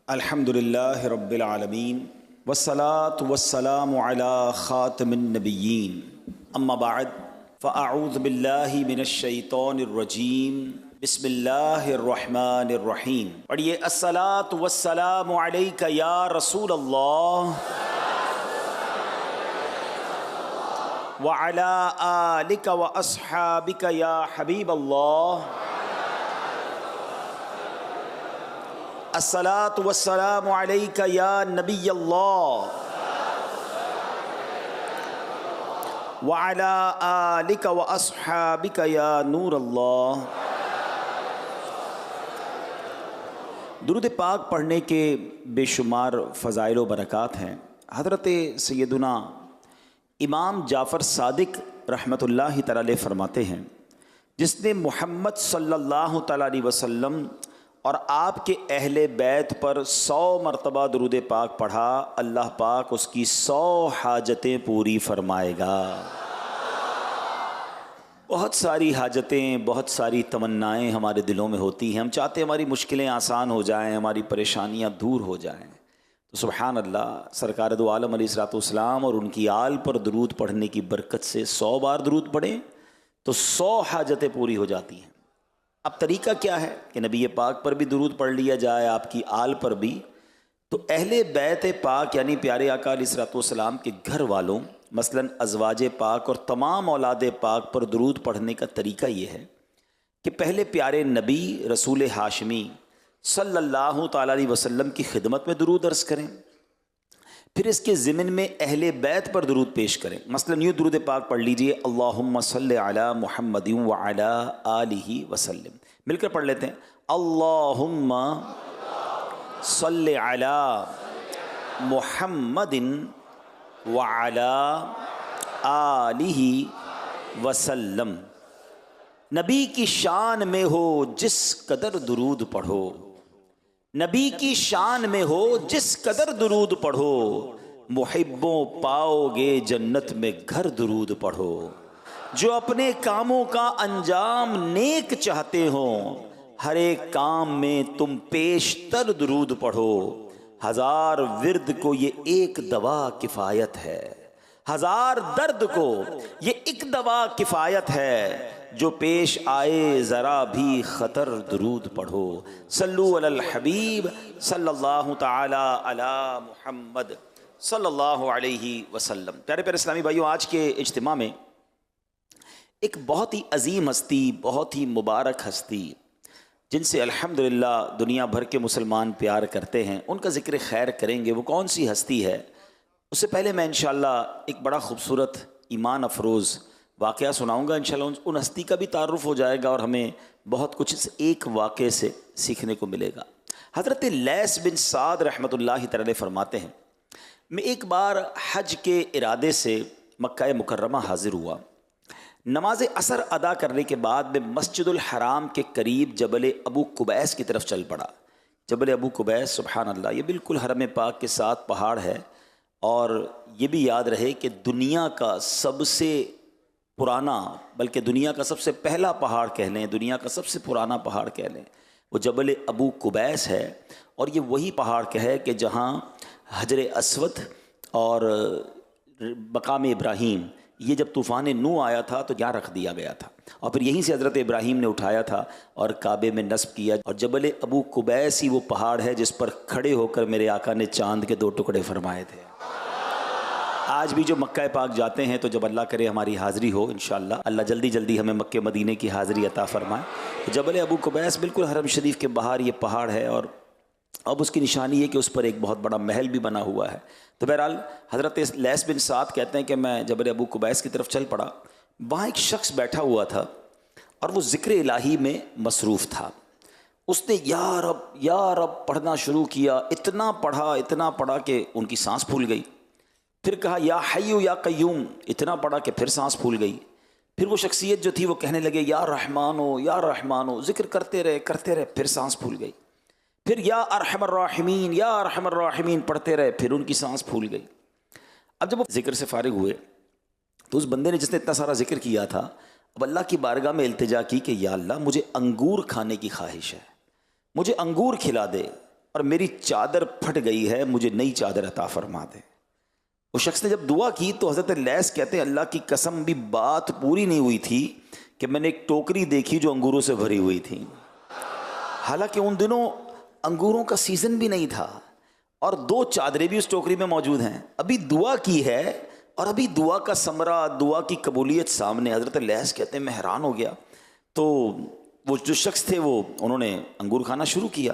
अल्हम्दुलिल्लाहि रब्बिल आलमीन वस्सलातु वस्सलामु अला खातिमिन नबिय्यीन अम्मा बाद फ़अऊज़ु बिल्लाहि मिनश शैतानिर रजीम बिस्मिल्लाहिर रहमानिर रहीम। पढ़िए अस्सलातु वस्सलामु अलैका या रसूल अल्लाह व अला आलिका व अस्हाबिका या हबीब अल्लाह। अस्सलातु वस्सलामु अलैका या नबी अल्लाह व अला आलिका व अस्हाबिका या नूर अल्लाह। दुरूद पाक पढ़ने के बेशुमार फ़ज़ाइल व बरक़ात हैं। हज़रत सैयदुना इमाम जाफ़र सादिक रहमतुल्लाहि तआला अलैह फरमाते हैं, जिसने मुहम्मद सल्लल्लाहु तआला अलैहि वसल्लम और आपके अहले बैत पर 100 मरतबा दुरूद पाक पढ़ा, अल्लाह पाक उसकी 100 हाजतें पूरी फरमाएगा। बहुत सारी हाजतें, बहुत सारी तमन्नाएं हमारे दिलों में होती हैं। हम चाहते हैं हमारी मुश्किलें आसान हो जाएं, हमारी परेशानियां दूर हो जाएं। तो सुभान अल्लाह, सरकार दो आलम अलैहिस्सलाम और उनकी आल पर दुरूद पढ़ने की बरकत से 100 बार दुरूद पढ़ें तो 100 हाजतें पूरी हो जाती हैं। अब तरीका क्या है कि नबी पाक पर भी दुरूद पढ़ लिया जाए, आपकी आल पर भी। तो अहले बैत पाक यानी प्यारे आका अलैहिस्सलाम के घर वालों मसलन अज़वाज पाक और तमाम औलाद पाक पर दुरूद पढ़ने का तरीका ये है कि पहले प्यारे नबी रसूल हाशमी सल्लल्लाहु तआला अलैहि वसल्लम की खिदमत में दुरूद अर्ज़ करें, फिर इसके ज़िमन में अहले बैत पर दुरूद पेश करें। मसलन यूँ दुरूद पाक पढ़ लीजिए, अल्लाहुम्मा सल्लि अला मुहम्मदिन व अला आलिहि वसल्लम। मिलकर पढ़ लेते हैं, अल्लाहुम्मा सल्लि अला मुहम्मदिन व अला आलिहि वसल्लम। नबी की शान में हो जिस कदर दुरूद पढ़ो, नबी की शान में हो जिस कदर दुरूद पढ़ो, मुहिब्बों पाओगे जन्नत में घर दुरूद पढ़ो। जो अपने कामों का अंजाम नेक चाहते हो, हर एक काम में तुम पेशतर दुरूद पढ़ो। 1000 विर्द को ये एक दवा किफ़ायत है, 1000 दर्द को ये एक दवा किफ़ायत है। जो पेश आए ज़रा भी ख़तर दुरूद पढ़ो। सल्लु अलल हबीब सल्लल्लाहु ताला अला मुहम्मद सल्लल्लाहु अलैहि वसल्लम। प्यारे प्यारे इस्लामी भाइयों, आज के इज्तिमा में एक बहुत ही अजीम हस्ती, बहुत ही मुबारक हस्ती, जिनसे अल्हम्दुलिल्लाह दुनिया भर के मुसलमान प्यार करते हैं, उनका ज़िक्र खैर करेंगे। वो कौन सी हस्ती है, उससे पहले मैं इंशाअल्लाह एक बड़ा ख़ूबसूरत ईमान अफरोज़ वाक़या सुनाऊंगा। इंशाअल्लाह उन हस्ती का भी तारुफ़ हो जाएगा और हमें बहुत कुछ इस एक वाक़े से सीखने को मिलेगा। हज़रत लैस बिन साद रहमतुल्लाहि तआला अलैह फरमाते हैं, मैं एक बार हज के इरादे से मक्का मुकर्रमा हाज़िर हुआ। नमाज असर अदा करने के बाद मैं मस्जिदुल हराम के करीब जबल अबू कुबैस की तरफ चल पड़ा। जबल अबू कुबैस, सुभान अल्लाह, ये बिल्कुल हरम पाक के साथ पहाड़ है। और ये भी याद रहे कि दुनिया का सबसे पुराना, बल्कि दुनिया का सबसे पहला पहाड़ कह लें, दुनिया का सबसे पुराना पहाड़ कह लें, वो जबल अबू कुबैस है। और ये वही पहाड़ है कि जहाँ हजर अस्वद और मकाम इब्राहीम, ये जब तूफ़ान नू आया था तो यहाँ रख दिया गया था, और फिर यहीं से हज़रत इब्राहीम ने उठाया था और काबे में नस्ब किया। और जबल अबू कुबैस ही वो पहाड़ है जिस पर खड़े होकर मेरे आका ने चाँद के 2 टुकड़े फरमाए थे। आज भी जो मक्का पाक जाते हैं, तो जब अल्लाह करे हमारी हाज़िरी हो इंशाअल्लाह, अल्लाह जल्दी जल्दी हमें मक्के मदीने की हाज़िरी अता फ़रमाए। तो जबल अबू कुबैस बिल्कुल हरम शरीफ के बाहर ये पहाड़ है, और अब उसकी निशानी है कि उस पर एक बहुत बड़ा महल भी बना हुआ है। तो बहरहाल हज़रत लैस बिन साद कहते हैं कि मैं जबल अबू कुबैस की तरफ चल पड़ा। वहाँ एक शख्स बैठा हुआ था और वो ज़िक्र इलाही में मसरूफ़ था। उसने या रब पढ़ना शुरू किया। इतना पढ़ा कि उनकी सांस फूल गई। फिर कहा या हय्यु या क़य्यूम, इतना पढ़ा कि फिर सांस फूल गई। फिर वो शख्सियत जो थी वो कहने लगे या रहमानो, ज़िक्र करते रहे, फिर सांस फूल गई। फिर या अरहमर राहिमीन पढ़ते रहे, फिर उनकी सांस फूल गई। अब जब वो ज़िक्र से फारिग हुए तो उस बंदे ने जिसने इतना सारा ज़िक्र किया था, अब अल्लाह की बारगाह में इल्तिजा की कि या अल्लाह, मुझे अंगूर खाने की ख्वाहिश है, मुझे अंगूर खिला दे। और मेरी चादर फट गई है, मुझे नई चादर अता फरमा दे। उस शख्स ने जब दुआ की तो हज़रत लैस कहते हैं अल्लाह की कसम भी बात पूरी नहीं हुई थी कि मैंने एक टोकरी देखी जो अंगूरों से भरी हुई थी। हालांकि उन दिनों अंगूरों का सीज़न भी नहीं था और 2 चादरें भी उस टोकरी में मौजूद हैं। अभी दुआ की है और अभी दुआ का समरा, दुआ की कबूलियत सामने। हज़रत लैस कहते हैं मैं हैरान हो गया। तो वो जो शख्स थे वो उन्होंने अंगूर खाना शुरू किया।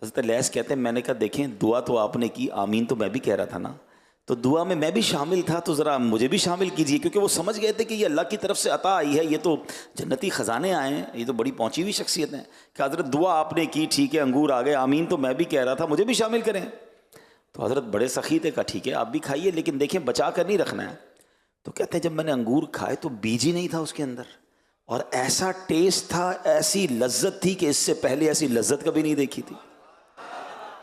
हज़रत लैस कहते हैं मैंने कहा देखें दुआ तो आपने की, आमीन तो मैं भी कह रहा था ना, तो दुआ में मैं भी शामिल था, तो ज़रा मुझे भी शामिल कीजिए। क्योंकि वो समझ गए थे कि ये अल्लाह की तरफ से अता आई है, ये तो जन्नती ख़जाने आए हैं, ये तो बड़ी पहुंची हुई शख्सियत है कि हज़रत दुआ आपने की, ठीक है अंगूर आ गए, आमीन तो मैं भी कह रहा था, मुझे भी शामिल करें। तो हज़रत बड़े सखी थे, कहा ठीक है आप भी खाइए, लेकिन देखें बचा कर नहीं रखना है। तो कहते हैं जब मैंने अंगूर खाए तो बीज ही नहीं था उसके अंदर, और ऐसा टेस्ट था, ऐसी लज्जत थी कि इससे पहले ऐसी लज्जत कभी नहीं देखी थी।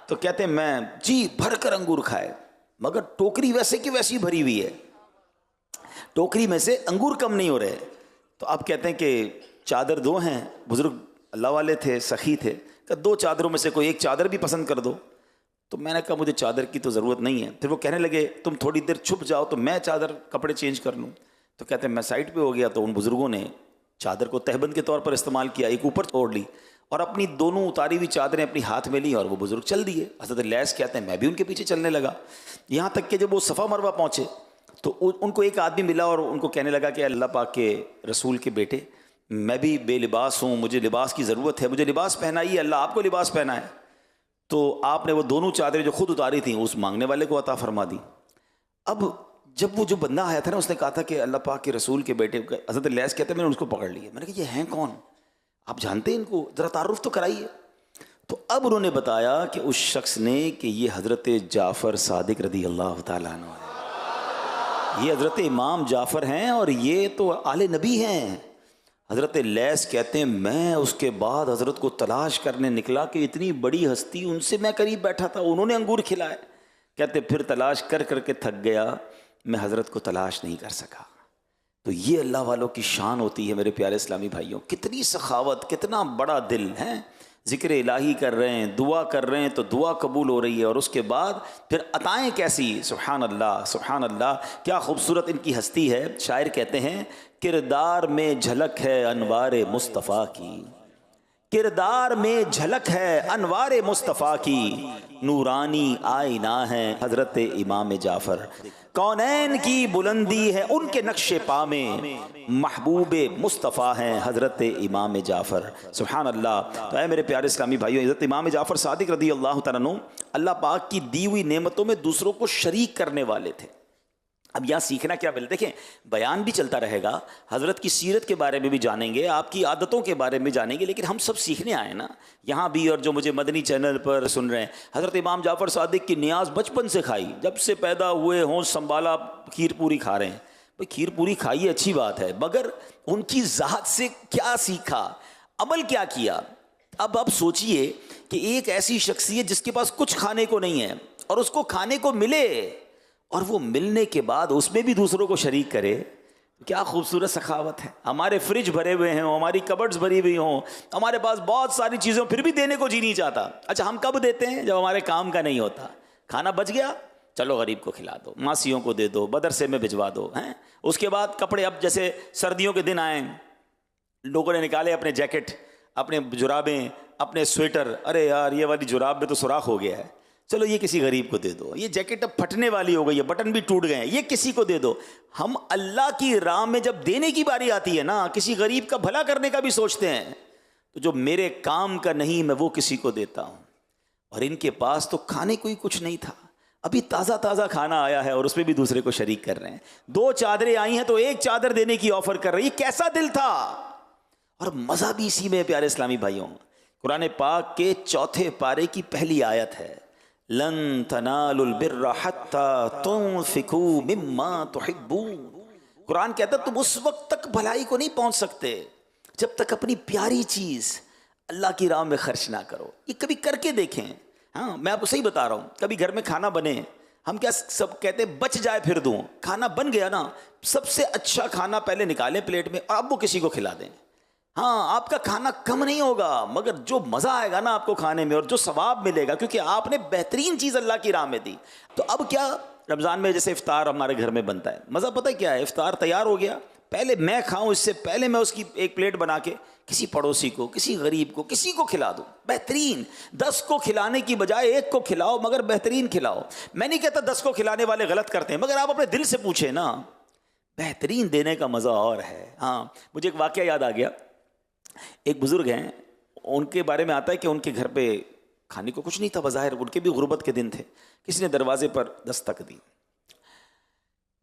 तो कहते हैं मैं जी भर कर अंगूर खाए, मगर टोकरी वैसे की वैसी भरी हुई है, टोकरी में से अंगूर कम नहीं हो रहे। तो आप कहते हैं कि चादर 2 हैं, बुजुर्ग अल्लाह वाले थे, सखी थे, कि 2 चादरों में से कोई एक चादर भी पसंद कर दो। तो मैंने कहा मुझे चादर की तो ज़रूरत नहीं है। फिर वो कहने लगे तुम थोड़ी देर छुप जाओ तो मैं चादर कपड़े चेंज कर लूँ। तो कहते हैं मैं साइड पे हो गया, तो उन बुज़ुर्गों ने चादर को तहबंद के तौर पर इस्तेमाल किया, एक ऊपर ओढ़ ली और अपनी दोनों उतारी हुई चादरें अपनी हाथ में ली और वो बुज़ुर्ग चल दिए। हज़रत लैस कहते हैं मैं भी उनके पीछे चलने लगा। यहाँ तक कि जब वो सफ़ा मरवा पहुँचे तो उनको एक आदमी मिला और उनको कहने लगा कि अल्लाह पाक के रसूल के बेटे, मैं भी बेलिबास हूँ, मुझे लिबास की ज़रूरत है, मुझे लिबास पहनाइए, अल्लाह आपको लिबास पहना है। तो आपने वो दोनों चादरें जो खुद उतारी थी उस मांगने वाले को अता फरमा दी। अब जब वो जो बंदा आया था ना, उसने कहा था कि अल्लाह पाक के रसूल के बेटे, हज़रत लैस कहते हैं मैंने उसको पकड़ लिया। मैंने कहा ये हैं कौन, आप जानते हैं इनको, ज़रा तारुफ तो कराइए। तो अब उन्होंने बताया कि उस शख्स ने कि ये हज़रत जाफ़र सादिक रदी अल्लाह तआला अन्हु है, ये हज़रत इमाम जाफ़र हैं और ये तो आले नबी हैं। हज़रत लैस कहते हैं मैं उसके बाद हज़रत को तलाश करने निकला कि इतनी बड़ी हस्ती, उनसे मैं करीब बैठा था, उन्होंने अंगूर खिलाए। कहते फिर तलाश कर करके थक गया, मैं हज़रत को तलाश नहीं कर सका। तो ये अल्लाह वालों की शान होती है मेरे प्यारे इस्लामी भाइयों। कितनी सखावत, कितना बड़ा दिल है, ज़िक्र इलाही कर रहे हैं, दुआ कर रहे हैं तो दुआ कबूल हो रही है, और उसके बाद फिर अताएँ कैसी, सुभान अल्लाह सुभान अल्लाह, क्या खूबसूरत इनकी हस्ती है। शायर कहते हैं किरदार में झलक है अनवारे मुस्तफ़ा की, किरदार में झलक है अनवारे मुस्तफ़ा की, नूरानी आईना है हज़रत इमाम जाफ़र, कौनैन की बुलंदी है उनके नक्शे पा में, महबूबे मुस्तफ़ा हैं हज़रत इमाम जाफ़र। सुभान अल्लाह। तो ऐ मेरे प्यारे इस्लामी भाइयों, हज़रत इमाम जाफ़र सादिक रदी अल्लाह तआला अन्हु अल्लाह पाक की दी हुई नेमतों में दूसरों को शरीक करने वाले थे। अब यहाँ सीखना क्या मिले, देखें बयान भी चलता रहेगा, हज़रत की सीरत के बारे में भी जानेंगे, आपकी आदतों के बारे में जानेंगे, लेकिन हम सब सीखने आए ना यहाँ भी, और जो मुझे मदनी चैनल पर सुन रहे हैं। हज़रत इमाम जाफ़र सादिक की नियाज बचपन से खाई, जब से पैदा हुए हों संभाला खीर पूरी खा रहे हैं। भाई खीर पूरी खाइए अच्छी बात है, मगर उनकी ज़ात से क्या सीखा, अमल क्या किया। अब आप सोचिए कि एक ऐसी शख्सियत जिसके पास कुछ खाने को नहीं है और उसको खाने को मिले, और वो मिलने के बाद उसमें भी दूसरों को शरीक करे, क्या खूबसूरत सखावत है। हमारे फ्रिज भरे हुए हैं, हमारी कबर्ड्स भरी हुई हों, हमारे पास बहुत सारी चीज़ें, फिर भी देने को जी नहीं चाहता। अच्छा हम कब देते हैं, जब हमारे काम का नहीं होता। खाना बच गया, चलो गरीब को खिला दो, मासियों को दे दो, मदरसे में भिजवा दो, हैं। उसके बाद कपड़े, अब जैसे सर्दियों के दिन आए, लोगों ने निकाले अपने जैकेट, अपने जुराबें, अपने स्वेटर, अरे यार ये वाली जुराब में तो सुराख हो गया है, चलो ये किसी गरीब को दे दो, ये जैकेट अब फटने वाली हो गई है, बटन भी टूट गए हैं, ये किसी को दे दो। हम अल्लाह की राह में जब देने की बारी आती है ना, किसी गरीब का भला करने का भी सोचते हैं, तो जो मेरे काम का नहीं मैं वो किसी को देता हूँ। और इनके पास तो खाने को ही कुछ नहीं था, अभी ताज़ा ताज़ा खाना आया है और उसमें भी दूसरे को शरीक कर रहे हैं। 2 चादरें आई हैं तो 1 चादर देने की ऑफर कर रही है, कैसा दिल था। और मज़ा भी इसी में प्यारे इस्लामी भाइयों, कुरान पाक के 4 पारे की पहली आयत है, लन तनालुल बिर्रा हत्ता तुनफिकू मिम्मा तुहिब्बून। कुरान कहता है तुम उस वक्त तक भलाई को नहीं पहुंच सकते जब तक अपनी प्यारी चीज़ अल्लाह की राह में खर्च ना करो। ये कभी करके देखें। हाँ मैं आपको सही बता रहा हूँ, कभी घर में खाना बने, हम क्या सब कहते हैं बच जाए फिर दूँ, खाना बन गया ना, सबसे अच्छा खाना पहले निकालें प्लेट में और अब वो किसी को खिला दें। हाँ, आपका खाना कम नहीं होगा, मगर जो मज़ा आएगा ना आपको खाने में और जो सवाब मिलेगा, क्योंकि आपने बेहतरीन चीज़ अल्लाह की राह में दी। तो अब क्या, रमज़ान में जैसे इफ्तार हमारे घर में बनता है, मज़ा पता है क्या है, इफ्तार तैयार हो गया, पहले मैं खाऊं, इससे पहले मैं उसकी एक प्लेट बना के किसी पड़ोसी को, किसी गरीब को, किसी को खिला दूं। बेहतरीन 10 को खिलाने की बजाय 1 को खिलाओ, मगर बेहतरीन खिलाओ। मैं नहीं कहता 10 को खिलाने वाले गलत करते हैं, मगर आप अपने दिल से पूछे ना, बेहतरीन देने का मज़ा और है। हाँ, मुझे एक वाक़या याद आ गया। एक बुज़ुर्ग हैं, उनके बारे में आता है कि उनके घर पे खाने को कुछ नहीं था बज़ाहिर, उनके भी गुर्बत के दिन थे। किसी ने दरवाजे पर दस्तक दी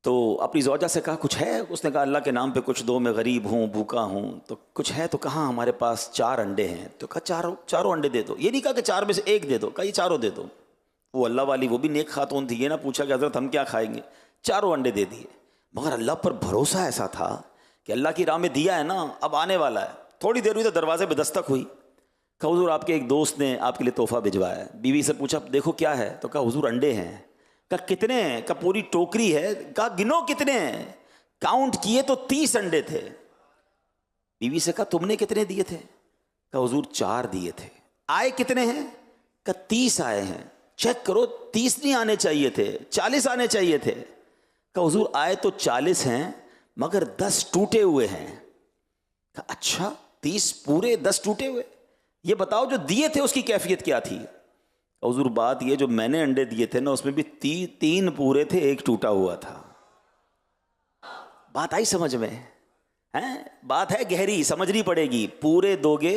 तो अपनी ज़ौजा से कहा कुछ है? उसने कहा अल्लाह के नाम पे कुछ दो, मैं गरीब हूँ, भूखा हूँ। तो कुछ है? तो कहा हमारे पास 4 अंडे हैं। तो कहा चारों अंडे दे दो। ये नहीं कहा कि 4 में से 1 दे दो, कहा ये चारों दे दो। वो अल्लाह वाली, वो भी नेक खातून थी, ये ना पूछा कि हज़रत हम क्या खाएंगे, चारों अंडे दे दिए। मगर अल्लाह पर भरोसा ऐसा था कि अल्लाह की राह में दिया है ना, अब आने वाला है। थोड़ी देर हुई तो दरवाजे पर दस्तक हुई। कहा हुजूर आपके एक दोस्त ने आपके लिए तोहफ़ा भिजवाया है। बीवी से पूछा देखो क्या है? तो कहा हुजूर अंडे हैं। कहा कितने हैं? कहा पूरी टोकरी है। कहा गिनो कितने हैं? काउंट किए तो 30 अंडे थे। बीवी से कहा तुमने कितने दिए थे? कहा हुजूर 4 दिए थे। आए कितने हैं? कहा 30 आए हैं। चेक करो, 30 नहीं आने चाहिए थे, 40 आने चाहिए थे। कहा हुजूर आए तो 40 हैं, मगर 10 टूटे हुए हैं। कहा अच्छा, 30 पूरे 10 टूटे हुए? ये बताओ जो दिए थे उसकी कैफियत क्या थी? हुजूर बात ये, जो मैंने अंडे दिए थे ना, उसमें भी 3 पूरे थे, 1 टूटा हुआ था। बात आई समझ में? हैं? बात है गहरी, समझनी पड़ेगी। पूरे दोगे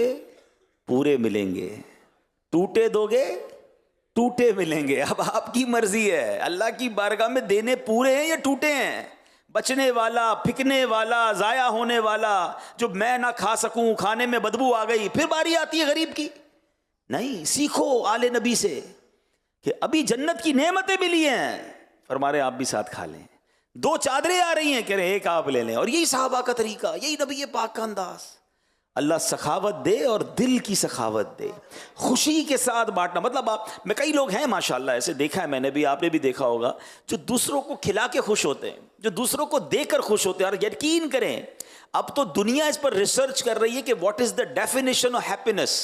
पूरे मिलेंगे, टूटे दोगे टूटे मिलेंगे। अब आपकी मर्जी है, अल्लाह की बारगाह में देने पूरे हैं या टूटे हैं। बचने वाला, फिकने वाला, ज़ाया होने वाला, जो मैं ना खा सकूं, खाने में बदबू आ गई, फिर बारी आती है गरीब की। नहीं, सीखो आले नबी से कि अभी जन्नत की नेमतें मिली हैं, फरमा रहे आप भी साथ खा लें। 2 चादरें आ रही हैं, कह रहे 1 आप ले लें। और यही सहाबा का तरीका, यही नबी पाक का अंदाज। अल्लाह सखावत दे और दिल की सखावत दे, खुशी के साथ बांटना। मतलब आप में कई लोग हैं माशाल्लाह, ऐसे देखा है मैंने भी, आपने भी देखा होगा, जो दूसरों को खिला के खुश होते हैं, जो दूसरों को देकर खुश होते हैं। और यकीन करें, अब तो दुनिया इस पर रिसर्च कर रही है कि what is the definition of happiness.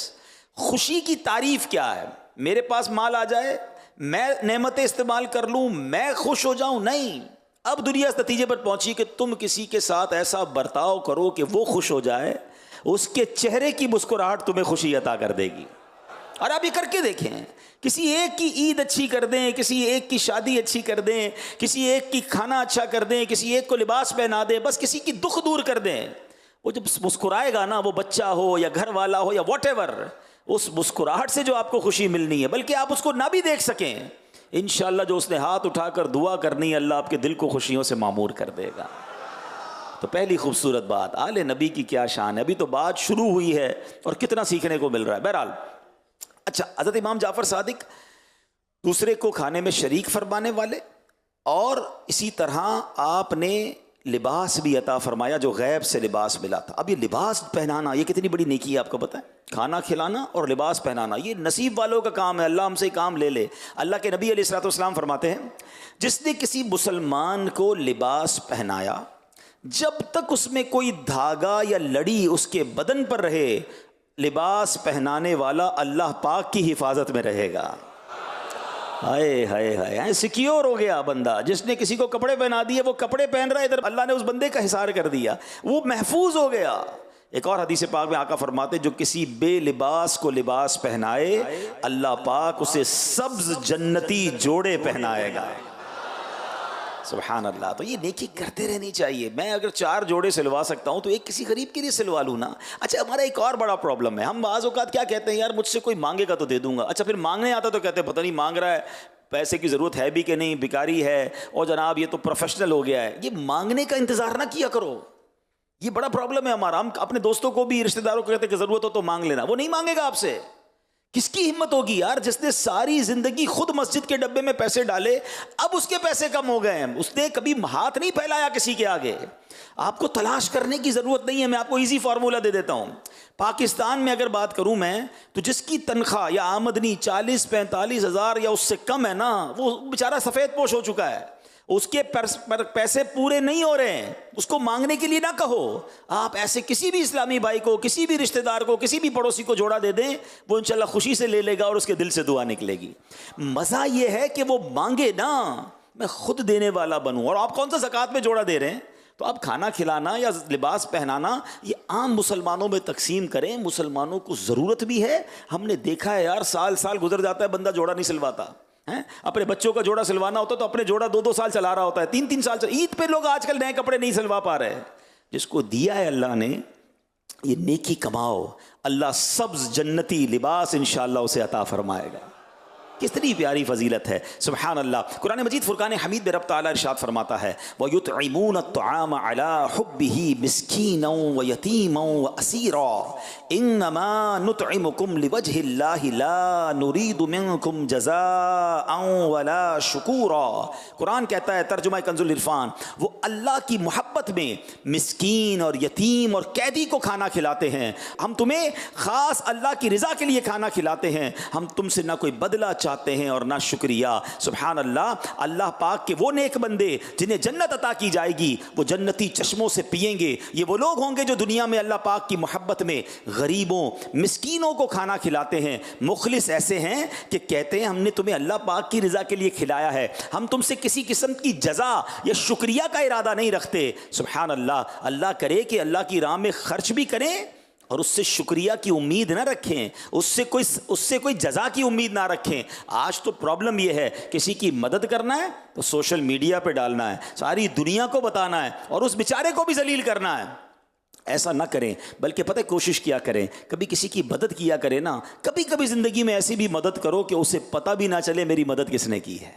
खुशी की तारीफ क्या है? मेरे पास माल आ जाए, मैं नेमतें इस्तेमाल कर लूं, मैं खुश हो जाऊं? नहीं। अब दुनिया इस नतीजे पर पहुंची कि तुम किसी के साथ ऐसा बर्ताव करो कि वो खुश हो जाए, उसके चेहरे की मुस्कुराहट तुम्हें खुशी अता कर देगी। और आप ये करके देखें, किसी एक की ईद अच्छी कर दें, किसी एक की शादी अच्छी कर दें, किसी एक की खाना अच्छा कर दें, किसी एक को लिबास पहना दें, बस किसी की दुख दूर कर दें। वो जब मुस्कुराएगा ना, वो बच्चा हो या घर वाला हो या व्हाटएवर, उस मुस्कुराहट से जो आपको खुशी मिलनी है, बल्कि आप उसको ना भी देख सकें, इंशाअल्लाह जो उसने हाथ उठाकर दुआ करनी है, अल्लाह आपके दिल को खुशियों से मामूर कर देगा। तो पहली खूबसूरत बात, आले नबी की क्या शान है। अभी तो बात शुरू हुई है और कितना सीखने को मिल रहा है। बहरहाल, अच्छा, हज़रत इमाम जाफ़र सादिक दूसरे को खाने में शरीक फरमाने वाले, और इसी तरह आपने लिबास भी अता फरमाया, जो गैब से लिबास मिला था। अब ये लिबास पहनाना, ये कितनी बड़ी नेकी है, आपको पता है? खाना खिलाना और लिबास पहनाना, ये नसीब वालों का काम है। अल्लाह हमसे काम ले ले। अल्लाह के नबी अलैहिस्सलाम फरमाते हैं, जिसने किसी मुसलमान को लिबास पहनाया, जब तक उसमें कोई धागा या लड़ी उसके बदन पर रहे, लिबास पहनाने वाला अल्लाह पाक की हिफाजत में रहेगा। हाय हाय हाय, सिक्योर हो गया बंदा। जिसने किसी को कपड़े पहना दिए, वो कपड़े पहन रहा है, इधर अल्लाह ने उस बंदे का हिसार कर दिया, वो महफूज हो गया। एक और हदीस पाक में आका फरमाते, जो किसी बेलिबास को लिबास पहनाए, अल्लाह पाक उसे सब्ज जन्नती जोड़े पहनाएगा। सुभान अल्लाह। तो ये नेकी करते रहनी चाहिए। मैं अगर 4 जोड़े सिलवा सकता हूँ तो एक किसी गरीब के लिए सिलवा लूँ ना। अच्छा, हमारा एक और बड़ा प्रॉब्लम है, हम बाज़ औक़ात क्या कहते हैं, यार मुझसे कोई मांगेगा तो दे दूंगा। अच्छा, फिर मांगने आता तो कहते हैं पता नहीं मांग रहा है, पैसे की ज़रूरत है भी कि नहीं, भिखारी है, और जनाब ये तो प्रोफेशनल हो गया है। ये मांगने का इंतज़ार ना किया करो, ये बड़ा प्रॉब्लम है हमारा। हम अपने दोस्तों को भी, रिश्तेदारों को कहते हैं कि ज़रूरत हो तो मांग लेना, वो नहीं मांगेगा आपसे। किसकी हिम्मत होगी यार, जिसने सारी जिंदगी खुद मस्जिद के डब्बे में पैसे डाले, अब उसके पैसे कम हो गए हैं, उसने कभी हाथ नहीं फैलाया किसी के आगे। आपको तलाश करने की ज़रूरत नहीं है। मैं आपको इजी फार्मूला दे देता हूँ। पाकिस्तान में अगर बात करूँ मैं, तो जिसकी तनख्वाह या आमदनी 40-45 हज़ार या उससे कम है ना, वो बेचारा सफ़ेद पोश हो चुका है। उसके पैसे पूरे नहीं हो रहे हैं, उसको मांगने के लिए ना कहो। आप ऐसे किसी भी इस्लामी भाई को, किसी भी रिश्तेदार को, किसी भी पड़ोसी को जोड़ा दे दें, वो इंशाल्लाह खुशी से ले लेगा और उसके दिल से दुआ निकलेगी। मज़ा ये है कि वो मांगे ना, मैं खुद देने वाला बनूं। और आप कौन सा ज़कात में जोड़ा दे रहे हैं? तो आप खाना खिलाना या लिबास पहनाना ये आम मुसलमानों में तकसीम करें। मुसलमानों को ज़रूरत भी है। हमने देखा है यार, साल साल गुजर जाता है, बंदा जोड़ा नहीं सिलवाता है। अपने बच्चों का जोड़ा सिलवाना होता तो अपने जोड़ा 2-2 साल चला रहा होता है, 3-3 साल। ईद पे लोग आजकल नए कपड़े नहीं सिलवा पा रहे हैं। जिसको दिया है अल्लाह ने, ये नेकी कमाओ, अल्लाह सब्ज़ जन्नती लिबास इंशाअल्लाह उसे अता फरमाएगा। कितनी प्यारी फजीलत है, सुबहान अल्लाह। कुरान मजीद फुरकान हमीद में रब ताला इरशाद फरमाता है, व युतइमून अत्तआम अला हुब्बिही मिस्कीनन व यतीमन व असीरा इन्नमा नुतइमुकुम लिवजहिल्लाहि ला नुरीदु मिनकुम जज़ाअन वला शुकूरा। कुरान कहता है, तर्जुमा कंजुल इरफान, वो अल्लाह की मोहब्बत में मिस्कीन और यतीम और कैदी को खाना खिलाते हैं। हम तुम्हें ख़ास अल्लाह की रज़ा के लिए खाना खिलाते हैं, हम तुमसे ना कोई बदला चाहते हैं और ना शुक्रिया। सुभान अल्लाह। अल्लाह पाक के वो नेक बंदे जिन्हें जन्नत अता की जाएगी, वो जन्नती चश्मों से पिएंगे। ये वो लोग होंगे जो दुनिया में अल्लाह पाक की मोहब्बत में गरीबों मिस्कीनों को खाना खिलाते हैं। मुखलिस ऐसे हैं कि कहते हैं हमने तुम्हें अल्लाह पाक की रज़ा के लिए खिलाया है, हम तुमसे किसी किस्म की जज़ा या शुक्रिया का इरादा नहीं रखते। सुभान अल्लाह। अल्लाह करे कि अल्लाह की राह में खर्च भी करें और उससे शुक्रिया की उम्मीद ना रखें, उससे कोई जज़ा की उम्मीद ना रखें। आज तो प्रॉब्लम यह है, किसी की मदद करना है तो सोशल मीडिया पे डालना है, सारी दुनिया को बताना है और उस बेचारे को भी जलील करना है। ऐसा ना करें, बल्कि पता है कोशिश किया करें, कभी किसी की मदद किया करें ना। कभी कभी ज़िंदगी में ऐसी भी मदद करो कि उसे पता भी ना चले मेरी मदद किसने की है।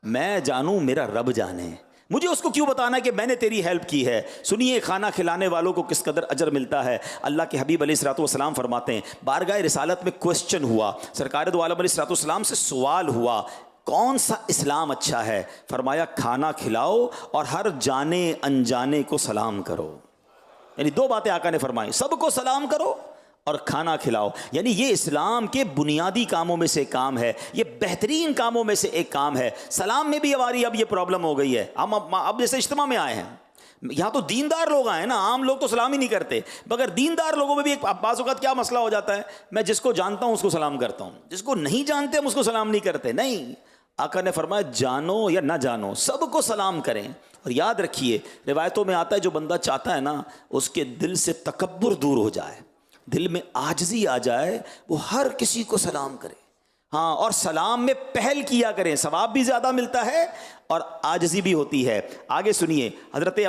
मैं जानूँ, मेरा रब जाने, मुझे उसको क्यों बताना है कि मैंने तेरी हेल्प की है। सुनिए खाना खिलाने वालों को किस कदर अजर मिलता है। अल्लाह के हबीब अलैहिस्सलाम फरमाते हैं, बारगाह रिसालत में क्वेश्चन हुआ, सरकार दो आलम अलैहिस्सलाम से सवाल हुआ, कौन सा इस्लाम अच्छा है? फरमाया खाना खिलाओ और हर जाने अनजाने को सलाम करो। यानी दो बातें आका ने फरमाई, सबको सलाम करो और खाना खिलाओ। यानी ये इस्लाम के बुनियादी कामों में से एक काम है, ये बेहतरीन कामों में से एक काम है। सलाम में भी हमारी अब ये प्रॉब्लम हो गई है। हम अब जैसे इज्तिमा में आए हैं, यहाँ तो दीनदार लोग आए ना, आम लोग तो सलाम ही नहीं करते, मगर दीनदार लोगों में भी एक बाज़ औक़ात क्या मसला हो जाता है, मैं जिसको जानता हूँ उसको सलाम करता हूँ, जिसको नहीं जानते हम उसको सलाम नहीं करते। नहीं, आका ने फरमाया जानो या ना जानो सबको सलाम करें। और याद रखिए, रिवायतों में आता है जो बंदा चाहता है ना उसके दिल से तकब्बुर दूर हो जाए, दिल में आजजी आ जाए, वो हर किसी को सलाम करे। हाँ, और सलाम में पहल किया करें, सवाब भी ज़्यादा मिलता है और आजजी भी होती है। आगे सुनिए, हज़रत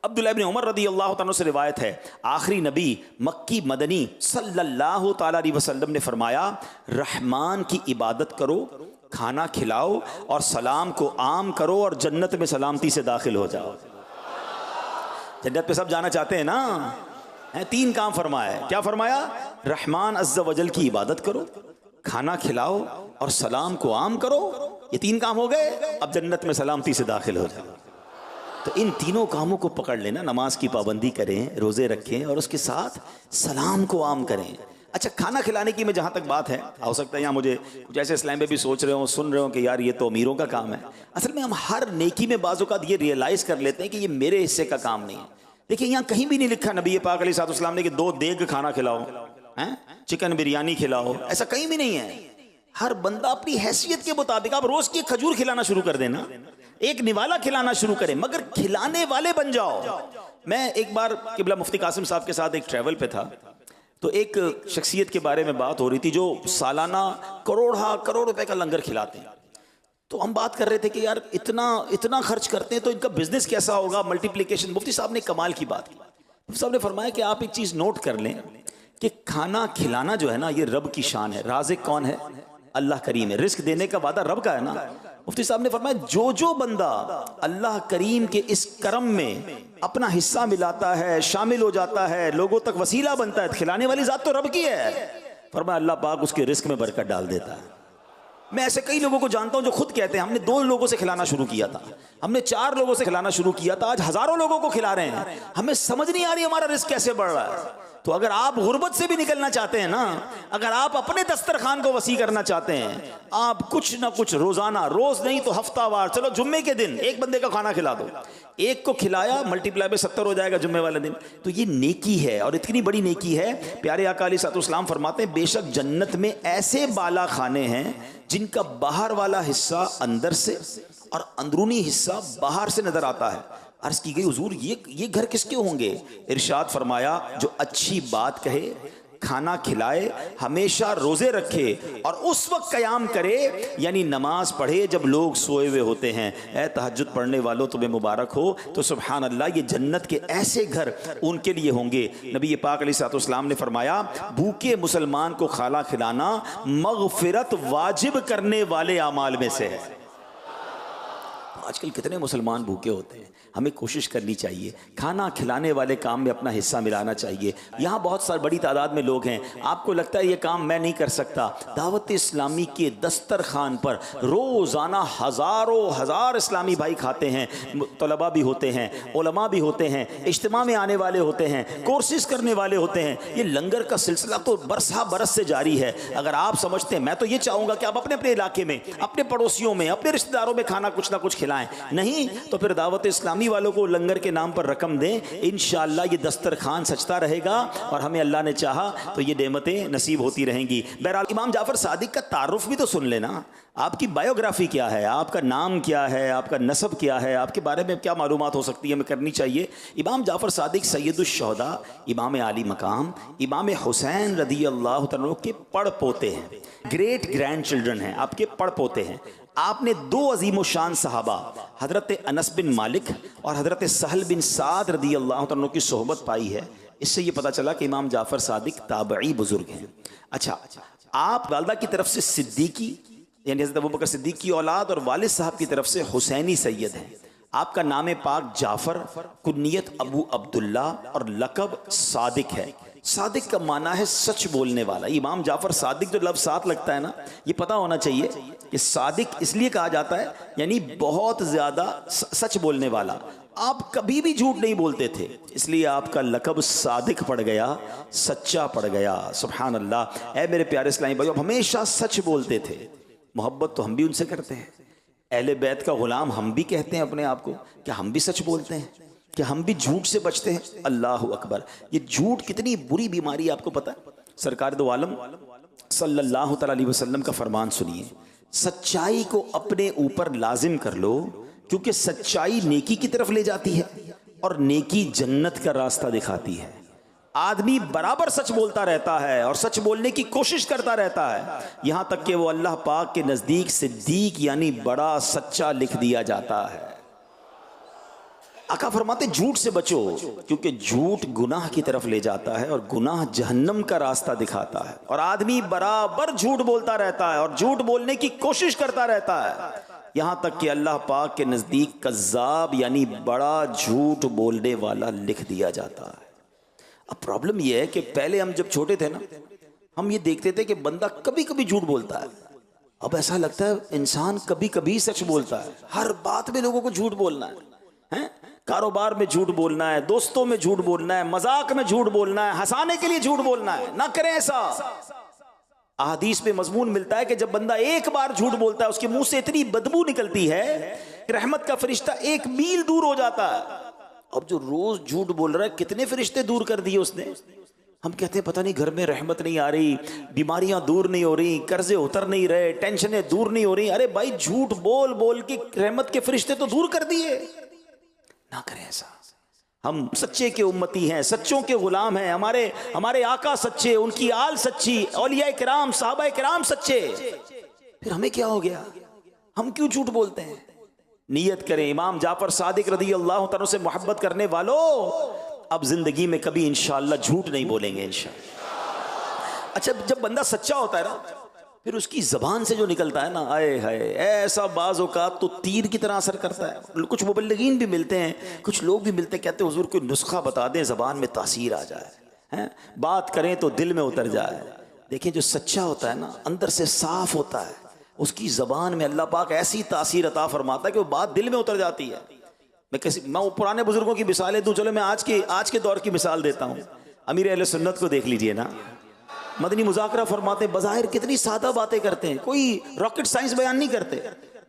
अब्दुल्लाह इब्न उमर रदी अल्लाह तआला से रिवायत है, आखिरी नबी मक्की मदनी सल्लल्लाहु तआला अलैहि वसल्लम ने फरमाया, रहमान की इबादत करो, खाना खिलाओ और सलाम को आम करो और जन्नत में सलामती से दाखिल हो जाओ। जन्नत पे सब जाना चाहते हैं ना। 3 काम फरमाया है। क्या फरमाया? रहमान अज़्ज़ा वजल की इबादत करो, खाना खिलाओ और सलाम को आम करो। ये 3 काम हो गए, अब जन्नत में सलामती से दाखिल हो जाओ। तो इन तीनों कामों को पकड़ लेना, नमाज की पाबंदी करें, रोज़े रखें और उसके साथ सलाम को आम करें। अच्छा, खाना खिलाने की में जहाँ तक बात है, हो सकता है यहाँ मुझे कुछ ऐसे इस्लाम में भी सोच रहे हो, सुन रहे हो कि यार ये तो अमीरों का काम है। असल में हम हर नेकी में बाज़ औक़ात ये रियलाइज़ कर लेते हैं कि ये मेरे हिस्से का काम नहीं है। देखिए, यहाँ कहीं भी नहीं लिखा नबी पाक अलैहिस्सलाम ने कि 2 देग खाना खिलाओ, हैं चिकन बिरयानी खिलाओ, ऐसा कहीं भी नहीं है। हर बंदा अपनी हैसियत के मुताबिक, आप रोज़ की खजूर खिलाना शुरू कर देना, एक निवाला खिलाना शुरू करें, मगर खिलाने वाले बन जाओ। मैं एक बार किबला मुफ्ती कासिम साहब के साथ एक ट्रैवल पे था, तो एक शख्सियत के बारे में बात हो रही थी जो सालाना करोड़ रुपए का लंगर खिलाते हैं। तो हम बात कर रहे थे कि यार इतना खर्च करते हैं तो इनका बिजनेस कैसा होगा, मल्टीप्लिकेशन। मुफ्ती साहब ने कमाल की बात की। मुफ्ती साहब ने फरमाया कि आप एक चीज़ नोट कर लें कि खाना खिलाना जो है ना, ये रब की शान है। राज़िक कौन है? अल्लाह करीम है। रिस्क देने का वादा रब का है ना। मुफ्ती साहब ने फरमाया जो बंदा अल्लाह करीम के इस करम में अपना हिस्सा मिलाता है, शामिल हो जाता है, लोगों तक वसीला बनता है, खिलाने वाली ज़ात तो रब की है। फरमाया अल्लाह पाक उसके रिस्क में बरकत डाल देता है। मैं ऐसे कई लोगों को जानता हूं जो खुद कहते हैं हमने 2 लोगों से खिलाना शुरू किया था, हमने 4 लोगों से खिलाना शुरू किया था, आज हज़ारों लोगों को खिला रहे हैं। हमें समझ नहीं आ रही हमारा रिस्क कैसे बढ़ रहा है। तो अगर आप गुर्बत से भी निकलना चाहते हैं ना, अगर आप अपने दस्तरखान को वसी करना चाहते हैं, आप कुछ ना कुछ रोजाना, रोज नहीं तो हफ्तावार, चलो जुम्मे के दिन एक बंदे का खाना खिला दो, एक को खिलाया, मल्टीप्लाई पे 70 हो जाएगा जुम्मे वाले दिन। तो ये नेकी है, और इतनी बड़ी नेकी है, प्यारे आका अलैहिस्सलाम फरमाते हैं बेशक जन्नत में ऐसे बाला खाने हैं जिनका बाहर वाला हिस्सा अंदर से और अंदरूनी हिस्सा बाहर से नजर आता है। अर्ज की गई हुजूर ये घर किसके होंगे? इरशाद फरमाया जो अच्छी बात कहे, खाना खिलाए, हमेशा रोजे रखे और उस वक्त कयाम करे, यानी नमाज पढ़े जब लोग सोए हुए होते हैं। ऐ तहज्जुद पढ़ने वालों तुम्हें मुबारक हो। तो सुभान अल्लाह, ये जन्नत के ऐसे घर उनके लिए होंगे। नबी पाक अलैहिस्सलाम ने फरमाया भूखे मुसलमान को खाना खिलाना मगफिरत वाजिब करने वाले अमाल में से है। आजकल कितने मुसलमान भूखे होते हैं, हमें कोशिश करनी चाहिए खाना खिलाने वाले काम में अपना हिस्सा मिलाना चाहिए। यहाँ बहुत सारी बड़ी तादाद में लोग हैं, आपको लगता है ये काम मैं नहीं कर सकता। दावत इस्लामी के दस्तरखान पर रोज़ाना हज़ारों हज़ार इस्लामी भाई खाते हैं, तलबा भी होते हैं, उलमा भी होते हैं, इज्तिमा में आने वाले होते हैं, कोर्सेज करने वाले होते हैं। ये लंगर का सिलसिला तो बरसा बरस से जारी है। अगर आप समझते हैं, मैं तो ये चाहूँगा कि आप अपने अपने इलाके में, अपने पड़ोसियों में, अपने रिश्तेदारों में खाना कुछ ना कुछ खिलाएं, नहीं तो फिर दावत इस्लामी वालों को लंगर के नाम पर रकम दें। इंशाअल्लाह ये दस्तरखान सजता रहेगा और हमें अल्लाह ने चाहा तो ये नेमतें नसीब होती रहेंगी। बहरहाल इमाम जाफर सादिक का तारुफ भी तो सुन लेना। आपकी बायोग्राफी क्या है, आपका नाम क्या है, आपका नसब क्या है, आपके बारे में क्या मालूमात हो सकती है, हमें करनी चाहिए। इमाम जाफर सादिक सैयदुश्शुहदा, इमाम आली मकाम, इमाम हुसैन रदी अल्लाह तआला के पड़ पोते हैं, ग्रेट ग्रैंड चिल्ड्रन हैं, आपके पड़ पोते हैं। आपने दो अजीम शान सहाबा हज़रत अनस बिन मालिक और हज़रत सहल बिन साद रदी अल्लाह तआला की सोहबत पाई है। इससे ये पता चला कि इमाम जाफ़र सादिक ताबई बुजुर्ग हैं। अच्छा, आप वालदा की तरफ से सिद्दीकी यानी हज़रत अबू बकर सिद्दीक की औलाद और वालिद साहब की तरफ से हुसैनी सैयद हैं। आपका नाम पाक जाफ़र, कुन्नियत अबू अब्दुल्ला और लक़ब सादिक है। सादिक का माना है सच बोलने वाला। इमाम जाफ़र सादिक जो लफ्ज़ साथ लगता है ना, ये पता होना चाहिए कि सादिक इसलिए कहा जाता है यानी बहुत ज़्यादा सच बोलने वाला। आप कभी भी झूठ नहीं बोलते थे, इसलिए आपका लक़ब सादिक पड़ गया, सच्चा पड़ गया। सुभान अल्लाह। ऐ मेरे प्यारे इस्लामी भाइयों, आप हमेशा सच बोलते थे। मोहब्बत तो हम भी उनसे करते हैं, अहले बैत का ग़ुलाम हम भी कहते हैं अपने आप को। क्या हम भी सच बोलते हैं? क्या हम भी झूठ से बचते हैं? अल्लाह अकबर। ये झूठ कितनी बुरी बीमारी है, आपको पता है? सरकार दो आलम सल्लल्लाहु अलैहि वसल्लम का फरमान सुनिए, सच्चाई को अपने ऊपर लाजिम कर लो, क्योंकि सच्चाई नेकी की तरफ ले जाती है और नेकी जन्नत का रास्ता दिखाती है। आदमी बराबर सच बोलता रहता है और सच बोलने की कोशिश करता रहता है, यहां तक कि वो अल्लाह पाक के नजदीक सिद्दीक यानी बड़ा सच्चा लिख दिया जाता है। आका फरमाते झूठ से बचो, क्योंकि झूठ गुनाह की तरफ ले जाता है और गुनाह जहन्नम का रास्ता दिखाता है। और आदमी बराबर झूठ बोलता रहता है और झूठ बोलने की कोशिश करता रहता है, यहां तक कि अल्लाह पाक के नजदीक कज़्ज़ाब यानी बड़ा झूठ बोलने वाला लिख दिया जाता है। अब प्रॉब्लम यह है कि पहले हम जब छोटे थे ना, हम ये देखते थे कि बंदा कभी कभी झूठ बोलता है। अब ऐसा लगता है इंसान कभी कभी सच बोलता है। हर बात में लोगों को झूठ बोलना है? कारोबार में झूठ बोलना है, दोस्तों में झूठ बोलना है, मजाक में झूठ बोलना है, हंसाने के लिए झूठ बोलना है। ना करें ऐसा। अहदीस में मजमून मिलता है कि जब बंदा एक बार झूठ बोलता है, उसके मुंह से इतनी बदबू निकलती है कि रहमत का फरिश्ता 1 मील दूर हो जाता है। अब जो रोज झूठ बोल रहा है, कितने फरिश्ते दूर कर दिए उसने। हम कहते हैं पता नहीं घर में रहमत नहीं आ रही, बीमारियां दूर नहीं हो रही, कर्जे उतर नहीं रहे, टेंशनें दूर नहीं हो रही। अरे भाई, झूठ बोल बोल के रहमत के फरिश्ते तो दूर कर दिए। ना करें ऐसा। हम सच्चे के उम्मती हैं, सच्चों के गुलाम हैं। हमारे आका सच्चे, उनकी आल सच्ची, औलिया किराम, साहबा किराम सच्चे। फिर हमें क्या हो गया? हम क्यों झूठ बोलते हैं? नियत करें, इमाम जाफर सादिक रदी अल्लाह तआला से मोहब्बत करने वालों, अब जिंदगी में कभी इंशाअल्लाह झूठ नहीं बोलेंगे इंशाअल्लाह। अच्छा, जब बंदा सच्चा होता है ना, फिर उसकी जबान से जो निकलता है ना, आए हाय, ऐसा बाज़ औक़ात तो तीर की तरह असर करता है। कुछ मुबल्लिगीन भी मिलते हैं, कुछ लोग भी मिलते हैं, कहते हैं हुजूर कोई नुस्खा बता दें ज़बान में तासीर आ जाए, हैं बात करें तो दिल में उतर जाए। देखिए, जो सच्चा होता है ना, अंदर से साफ होता है, उसकी ज़बान में अल्लाह पाक ऐसी तासीर अता फरमाता है कि वो बात दिल में उतर जाती है। मैं पुराने बुजुर्गों की मिसालें दूं, चलो मैं आज के दौर की मिसाल देता हूँ। अमीर अहले सुन्नत को देख लीजिए ना, मदनी मुज़ाकरा फरमाते हैं, बज़ाहिर कितनी सादा बातें करते हैं, कोई रॉकेट साइंस बयान नहीं करते,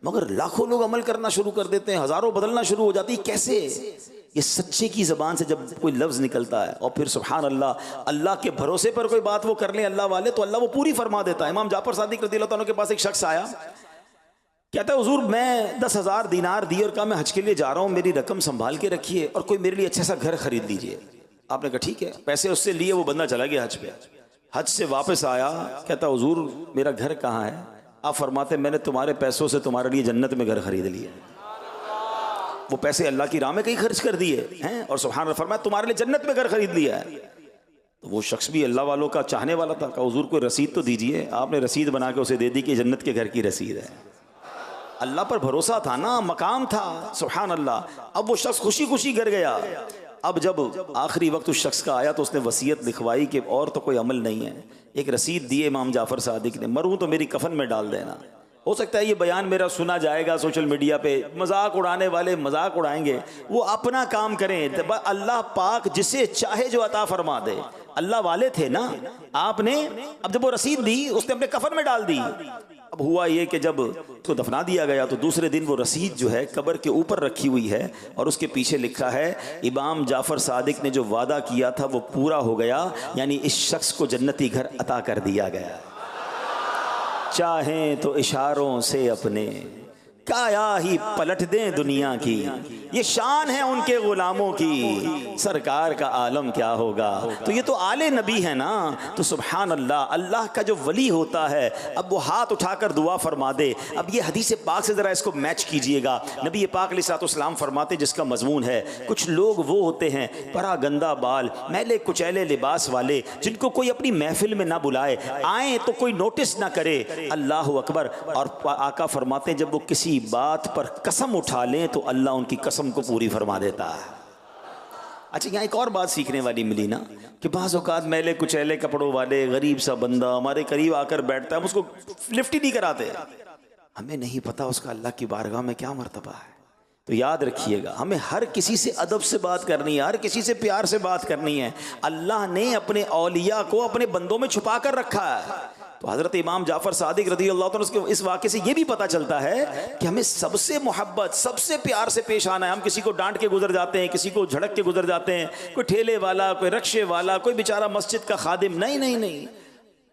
मगर लाखों लोग अमल करना शुरू कर देते हैं, हज़ारों बदलना शुरू हो जाती है। कैसे? ये सच्चे की ज़बान से जब कोई लफ्ज़ निकलता है और फिर सुभान अल्लाह, अल्लाह के भरोसे पर कोई बात वो कर लें अल्लाह वाले, तो अल्लाह वो पूरी फरमा देता है। इमाम जाफ़र सादिक रज़ियल्लाहु अन्हु के पास एक शख्स आया, कहता है हुजूर मैं 10,000 दीनार दिए और कहा मैं हज के लिए जा रहा हूँ, मेरी रकम संभाल के रखिए और कोई मेरे लिए अच्छा सा घर खरीद लीजिए। आपने कहा ठीक है, पैसे उससे लिए, वो बंदा चला गया हज पे। हज से वापस आया, कहता हुजूर मेरा घर कहाँ है? आप फरमाते मैंने तुम्हारे पैसों से तुम्हारे लिए जन्नत में घर खरीद लिया। वो पैसे अल्लाह की राह में कहीं खर्च कर दिए हैं और सुभान अल्लाह फरमाया तुम्हारे लिए जन्नत में घर खरीद लिया है। तो वो शख्स भी अल्लाह वालों का चाहने वाला था, कहा हुजूर कोई रसीद तो दीजिए। आपने रसीद बना के उसे दे दी कि जन्नत के घर की रसीद है। अल्लाह पर भरोसा था ना, मकाम था, सुभान अल्लाह। अब वो शख्स खुशी खुशी घर गया। अब जब आखिरी वक्त उस शख्स का आया तो उसने वसीयत लिखवाई कि और तो कोई अमल नहीं है। एक रसीद दिए इमाम जाफ़र सादिक ने, मरूँ तो मेरी कफन में डाल देना। हो सकता है ये बयान मेरा सुना जाएगा सोशल मीडिया पे, मजाक उड़ाने वाले मजाक उड़ाएंगे, वो अपना काम करें। अल्लाह पाक जिसे चाहे जो अता फरमा दे। अल्लाह वाले थे ना आपने, अब जब वो रसीद दी उसने अपने कफन में डाल दी। अब हुआ ये कि जब उसको दफना दिया गया तो दूसरे दिन वो रसीद जो है कब्र के ऊपर रखी हुई है और उसके पीछे लिखा है इमाम जाफ़र सादिक ने जो वादा किया था वो पूरा हो गया, यानी इस शख्स को जन्नती घर अता कर दिया गया। चाहें तो इशारों से अपने काया ही पलट दें दुनिया की, ये शान है उनके गुलामों की, सरकार का आलम क्या होगा। तो ये तो आले नबी है ना, तो सुभान अल्लाह, अल्लाह का जो वली होता है अब वो हाथ उठाकर दुआ फरमा दे। अब ये हदीस पाक से ज़रा इसको मैच कीजिएगा। नबी पाक अलैहिस्सलाम फरमाते, जिसका मजमून है कुछ लोग वो होते हैं परा गंदा बाल, मैले कुचैले लिबास वाले, जिनको कोई अपनी महफिल में ना बुलाए, आए तो कोई नोटिस ना करे। अल्लाह अकबर। और आका फरमाते जब वो किसी बात पर कसम उठा लें तो अल्लाह उनकी कसम को पूरी फरमा देता है। अच्छा, यहाँ एक और बात सीखने वाली मिली ना कि बाज़ औक़ात मैले कुचैले कपड़ों वाले गरीब सा बंदा हमारे करीब आकर बैठता है, हम उसको लिफ्ट ही नहीं कराते। हमें नहीं पता उसका अल्लाह की बारगाह में क्या मर्तबा है। तो याद रखिएगा, हमें हर किसी से अदब से बात करनी है, हर किसी से प्यार से बात करनी है। अल्लाह ने अपने औलिया को अपने बंदों में छुपा कर रखा है। तो हज़रत इमाम जाफ़र सादिक रज़ियल्लाहु अन्हु के इस वाक़े से ये भी पता चलता है कि हमें सबसे मोहब्बत, सबसे प्यार से पेश आना है। हम किसी को डांट के गुजर जाते हैं, किसी को झड़क के गुजर जाते हैं, कोई ठेले वाला, कोई रक्शे वाला, कोई बेचारा मस्जिद का खादिम, नहीं नहीं नहीं,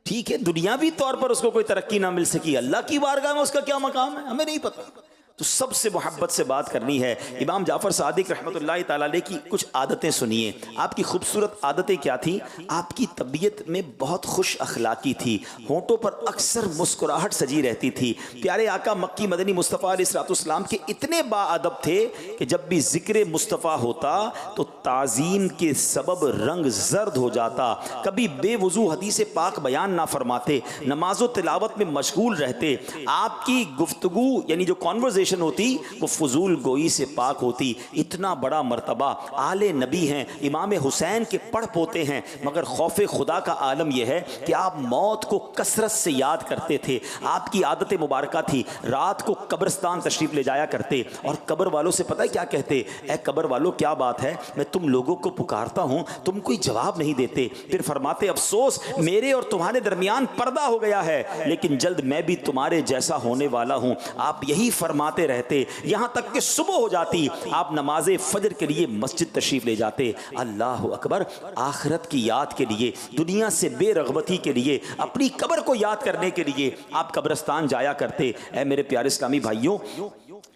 ठीक है दुनियावी तौर पर उसको कोई तरक्की ना मिल सकी, अल्लाह की बारगाह में उसका क्या मकाम है हमें नहीं पता। तो सबसे मोहब्बत से बात करनी है। इमाम जाफ़र सादिक रहमतुल्लाहि ताला अलैह की कुछ आदतें सुनिए। आपकी खूबसूरत आदतें क्या थी? आपकी तबीयत में बहुत खुश अखलाकी थी, होंठों पर अक्सर मुस्कुराहट सजी रहती थी। प्यारे आका मक्की मदनी मुस्तफ़ा अलैहिस्सलाम के इतने बाअदब थे कि जब भी ज़िक्र मुस्तफ़ा होता तो ताज़ीम के सबब रंग जर्द हो जाता। कभी बेवुज़ू हदीस पाक बयान ना फरमाते, नमाज़ो तिलावत में मशगूल रहते। आपकी गुफ्तगू यानी जो कॉन्वर्सेशन होती वो फजूल गोई से पाक होती। इतना बड़ा मर्तबा, आले नबी हैं, इमाम हुसैन के पढ़ पोते हैं, मगर खौफ खुदा का आलम यह है कि आप मौत को कसरत से याद करते थे। आपकी आदत मुबारक थी, रात को कब्रिस्तान तशरीफ ले जाया करते और कब्र वालों से पता है क्या कहते? ऐ कब्र वालों क्या बात है, मैं तुम लोगों को पुकारता हूँ, तुम कोई जवाब नहीं देते। फिर फरमाते अफसोस, मेरे और तुम्हारे दरमियान पर्दा हो गया है, लेकिन जल्द मैं भी तुम्हारे जैसा होने वाला हूँ। आप यही फरमाते रहते, यहां तक कि सुबह हो जाती, आप नमाज़े फजर के लिए मस्जिद तशरीफ ले जाते। अल्लाह अकबर। आखिरत की याद के लिए, दुनिया से बेरगबती के लिए, अपनी कब्र को याद करने के लिए आप कब्रिस्तान जाया करते। ऐ मेरे प्यारे इस्लामी भाइयों,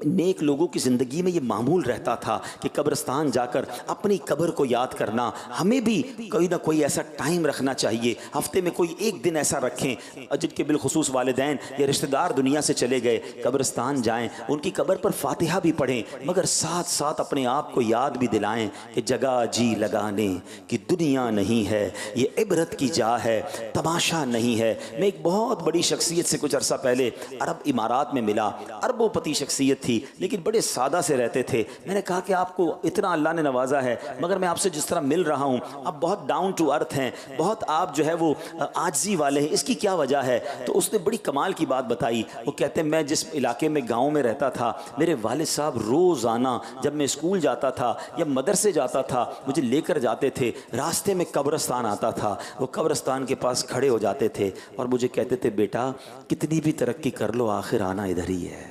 नेक लोगों की ज़िंदगी में ये मामूल रहता था कि कब्रिस्तान जाकर अपनी कब्र को याद करना। हमें भी कोई ना कोई ऐसा टाइम रखना चाहिए, हफ्ते में कोई एक दिन ऐसा रखें जिनके बिलखुसूस वालिदैन या रिश्तेदार दुनिया से चले गए, कब्रिस्तान जाएं, उनकी कब्र पर फातिहा भी पढ़ें, मगर साथ साथ अपने आप को याद भी दिलाएं कि जगह जी लगाने की दुनिया नहीं है, ये इबरत की जा है, तमाशा नहीं है। मैं एक बहुत बड़ी शख्सियत से कुछ अरसा पहले अरब इमारात में मिला। अरबोपति शख्सियत थी, थी, लेकिन बड़े सादा से रहते थे। मैंने कहा कि आपको इतना अल्लाह ने नवाजा है, मगर मैं आपसे जिस तरह मिल रहा हूँ आप बहुत डाउन टू अर्थ हैं, बहुत आप जो है वो आजिज़ी वाले हैं, इसकी क्या वजह है? तो उसने बड़ी कमाल की बात बताई। वो कहते हैं मैं जिस इलाके में गाँव में रहता था, मेरे वालिद साहब रोज़ाना जब मैं स्कूल जाता था या मदरसे जाता था मुझे लेकर जाते थे, रास्ते में कब्रिस्तान आता था, वो कब्रिस्तान के पास खड़े हो जाते थे और मुझे कहते थे बेटा कितनी भी तरक्की कर लो आखिर आना इधर ही है।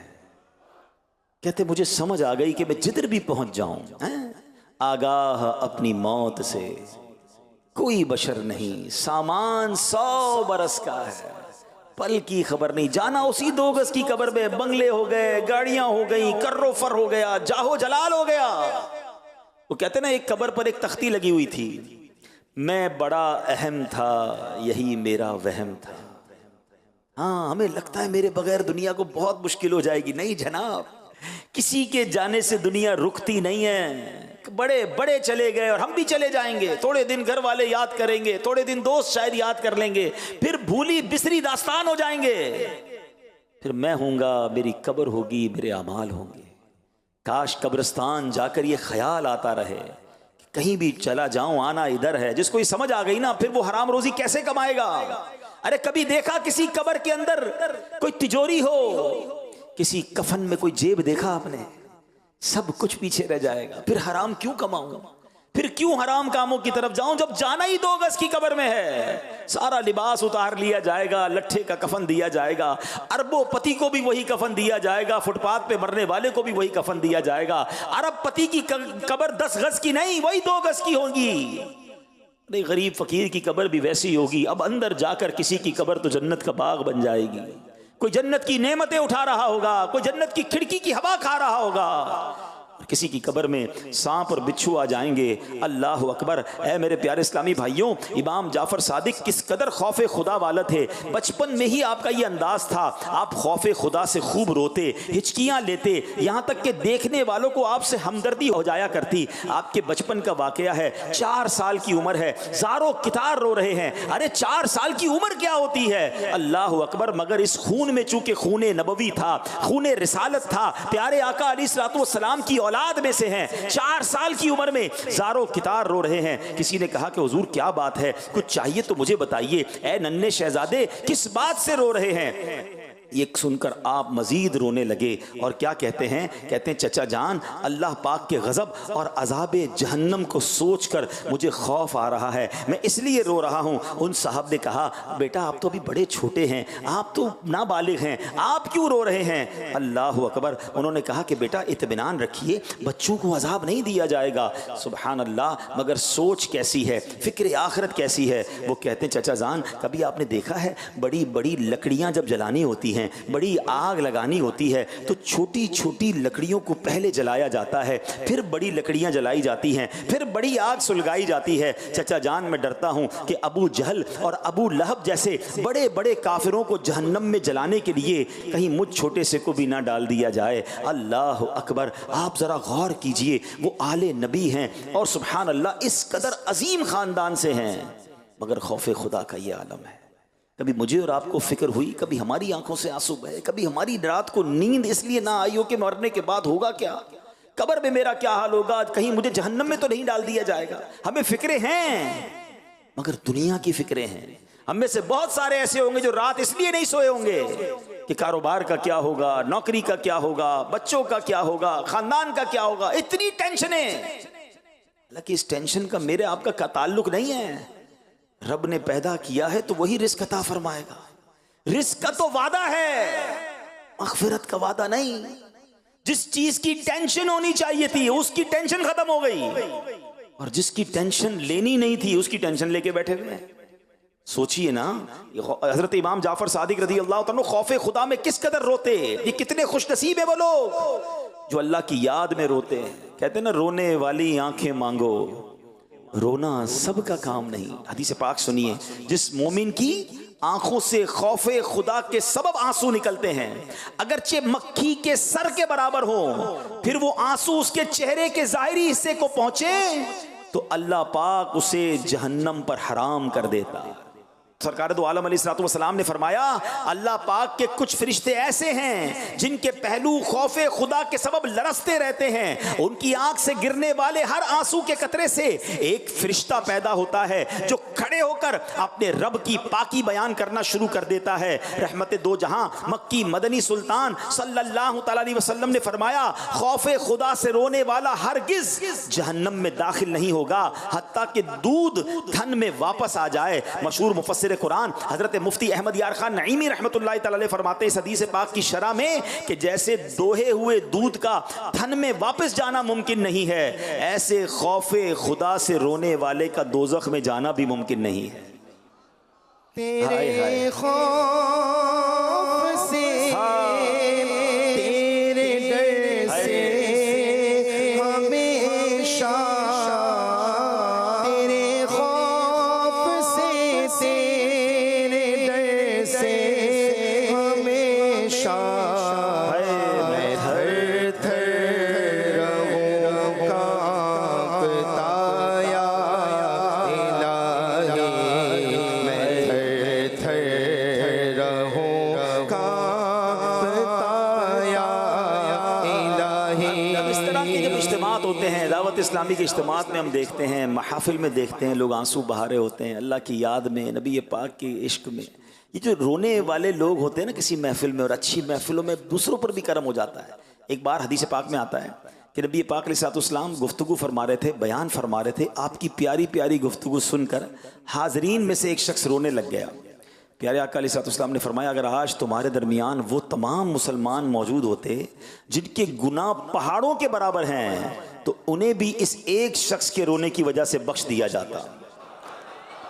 कहते मुझे समझ आ गई कि मैं जिधर भी पहुंच जाऊं, आगाह अपनी मौत से कोई बशर नहीं, सामान 100 बरस का है, पल की खबर नहीं, जाना उसी 2 गज की कब्र में, बंगले हो गए, गाड़ियां हो गई, कर्रो फर हो गया, जाहो जलाल हो गया। वो कहते ना एक कब्र पर एक तख्ती लगी हुई थी, मैं बड़ा अहम था यही मेरा वहम था। हाँ हमें लगता है मेरे बगैर दुनिया को बहुत मुश्किल हो जाएगी, नहीं जनाब, किसी के जाने से दुनिया रुकती नहीं है। बड़े बड़े चले गए और हम भी चले जाएंगे, थोड़े दिन घर वाले याद करेंगे, थोड़े दिन दोस्त शायद याद कर लेंगे, फिर भूली बिसरी दास्तान हो जाएंगे, फिर मैं हूँगा, मेरी कब्र होगी, मेरे अमाल होंगे। काश कब्रिस्तान जाकर ये ख्याल आता रहे कहीं भी चला जाऊं आना इधर है। जिसको ये समझ आ गई ना, फिर वो हराम रोजी कैसे कमाएगा? अरे कभी देखा किसी कब्र के अंदर कोई तिजोरी हो, किसी कफन में कोई जेब देखा आपने? सब कुछ पीछे रह जाएगा। फिर हराम क्यों कमाऊं, फिर क्यों हराम कामों की तरफ जाऊं जब जाना ही 2 गज की कब्र में है। सारा लिबास उतार लिया जाएगा, लट्ठे का कफन दिया जाएगा, अरबों-पति को भी वही कफन दिया जाएगा, फुटपाथ पे मरने वाले को भी वही कफन दिया जाएगा। अरब-पति की कब्र 10 गज की नहीं, वही 2 गज की होगी। नहीं, गरीब फकीर की कब्र भी वैसी होगी। अब अंदर जाकर किसी की कब्र तो जन्नत का बाग बन जाएगी, कोई जन्नत की नेमतें उठा रहा होगा, कोई जन्नत की खिड़की की हवा खा रहा होगा, किसी की कब्र में सांप और बिच्छू आ जाएंगे। अल्लाह अकबर। ऐ मेरे प्यारे इस्लामी भाइयों, इमाम जाफर सादिक किस कदर खौफ खुदा वाला थे। बचपन में ही आपका ये अंदाज था, आप खौफ खुदा से खूब रोते, हिचकियाँ लेते, यहाँ तक कि देखने वालों को आपसे हमदर्दी हो जाया करती। आपके बचपन का वाकया है, 4 साल की उम्र है, ज़ारो कितार रो रहे हैं। अरे 4 साल की उम्र क्या होती है? अल्लाह अकबर। मगर इस खून में चूंकि खूने नबवी था, खूने रिसालत था, प्यारे आका अलैहिस्सलाम की औलाद में से हैं, 4 साल की उम्र में ज़ारो कितार रो रहे हैं। किसी ने कहा कि हुजूर क्या बात है, कुछ चाहिए तो मुझे बताइए, ऐ नन्हे शहजादे किस बात से रो रहे हैं? ये सुनकर आप मजीद रोने लगे और क्या कहते हैं? कहते हैं चचा जान, अल्लाह पाक के गज़ब और अज़ाब जहन्नम को सोचकर मुझे खौफ आ रहा है, मैं इसलिए रो रहा हूँ। उन साहब ने कहा बेटा आप तो अभी बड़े छोटे हैं, आप तो नाबालिग हैं, आप क्यों रो रहे हैं? अल्लाह अकबर। उन्होंने कहा कि बेटा इत्मीनान रखिए, बच्चों को अज़ाब नहीं दिया जाएगा। सुबहान अल्लाह। मगर सोच कैसी है, फ़िक्र आखिरत कैसी है? वो कहते हैं चचा जान, कभी आपने देखा है बड़ी बड़ी लकड़ियाँ जब जलानी होती हैं, बड़ी आग लगानी होती है, तो छोटी छोटी लकड़ियों को पहले जलाया जाता है, फिर बड़ी लकड़ियां जलाई जाती हैं, फिर बड़ी आग सुलगाई जाती है। चचा जान मैं डरता हूं कि अबू जहल और अबू लहब जैसे बड़े बड़े काफिरों को जहन्नम में जलाने के लिए कहीं मुझ छोटे से को भी ना डाल दिया जाए। अल्लाह अकबर। आप जरा गौर कीजिए, वो आले नबी हैं और सुभान अल्लाह इस कदर अजीम खानदान से हैं, मगर खौफ खुदा का ये आलम है। कभी मुझे और आपको फिक्र हुई, कभी हमारी आंखों से आंसू बहे, कभी हमारी रात को नींद इसलिए ना आई हो कि मरने के बाद होगा क्या, कब्र में मेरा क्या हाल होगा, कहीं मुझे जहन्नम में तो नहीं डाल दिया जाएगा। हमें फिक्रें हैं, मगर दुनिया की फिक्रें हैं। हम में से बहुत सारे ऐसे होंगे जो रात इसलिए नहीं सोए होंगे कि कारोबार का क्या होगा, नौकरी का क्या होगा, बच्चों का क्या होगा, खानदान का क्या होगा। इतनी टेंशनें, हालांकि इस टेंशन का मेरे आपका का ताल्लुक नहीं है। रब ने पैदा किया है तो वही रिस्क अता फरमाएगा। रिस्क का तो वादा है, मग़फ़िरत का वादा नहीं। जिस चीज की टेंशन होनी चाहिए थी उसकी टेंशन खत्म हो गई, और जिसकी टेंशन लेनी नहीं थी उसकी टेंशन लेके बैठे हुए हैं। सोचिए ना, हजरत इमाम जाफर सादिक रज़ी अल्लाह तआला खौफ खुदा में किस कदर रोते। ये कितने खुशनसीब है वो लोग जो अल्लाह की याद में रोते हैं। कहते ना, रोने वाली आंखें मांगो, रोना सबका काम नहीं। हदीस पाक सुनिए, जिस मोमिन की आंखों से खौफे खुदा के सबब आंसू निकलते हैं, अगरचे मक्खी के सर के बराबर हो, फिर वो आंसू उसके चेहरे के जाहिरी हिस्से को पहुंचे तो अल्लाह पाक उसे जहन्नम पर हराम कर देता। सरकार दो आलम अलैहिस्सलाम ने फरमाया, अल्लाह पाक के कुछ फरिश्ते ऐसे हैं जिनके पहलू खौफे खुदा के सबब लरसते रहते हैं। उनकी आंख से गिरने वाले हर आंसू के कतरे से एक फरिश्ता पैदा होता है जो खड़े होकर अपने रब की पाकी बयान करना शुरू कर देता है। रहमत दो जहां मक्की मदनी सुल्तान सल्लल्लाहु अलैहि वसल्लम ने फरमाया, खौफे खुदा से रोने वाला हरगिज जहन्नम में दाखिल नहीं होगा हत्ता कि दूध थन में वापस आ जाए। मशहूर मुफस्सिर कुरान हजरत मुफ्ती अहमद यार खान नईमी रहमतुल्लाहि तआला अलैह फरमाते इस हदीस पाक की शरह में कि जैसे दोहे हुए दूध का थन में वापस जाना मुमकिन नहीं है, ऐसे खौफे खुदा से रोने वाले का दोजख में जाना भी मुमकिन नहीं है। तेरे खौफ से तेरे डर से हमेशा, तेरे खौफ से तेरे डर से हमेशा मैं थर थर रहूं कांपता या इलाही, मैं थर थर रहूं कांपता या इलाही। इस तरह के जब इज्तिमात होते हैं, दावत इस्लामी के इज्तिमात में हम देखते हैं, महाफिल में देखते हैं, लोग आंसू बहा रहे होते हैं अल्लाह की याद में, नबी पाक के इश्क में। ये जो रोने वाले लोग होते हैं ना किसी महफिल में, और अच्छी महफिलों में दूसरों पर भी करम हो जाता है। एक बार हदीस पाक में आता है कि नबी पाक अलैहिस्सलाम गुफ्तगू फरमा रहे थे, बयान फरमा रहे थे। आपकी प्यारी प्यारी गुफ्तगू सुनकर हाजरीन में से एक शख्स रोने लग गया। प्यारे आका अलैहिस्सलाम ने फरमाया, अगर आज तुम्हारे दरमियान वो तमाम मुसलमान मौजूद होते जिनके गुनाह पहाड़ों के बराबर हैं, तो उन्हें भी इस एक शख्स के रोने की वजह से बख्श दिया जाता।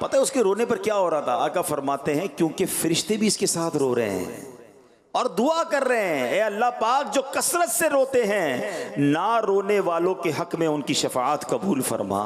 पता है उसके रोने पर क्या हो रहा था? आका फरमाते हैं क्योंकि फरिश्ते भी इसके साथ रो रहे हैं और दुआ कर रहे हैं, ए अल्लाह पाक जो कसरत से रोते हैं, ना रोने वालों के हक में उनकी शफाअत कबूल फरमा।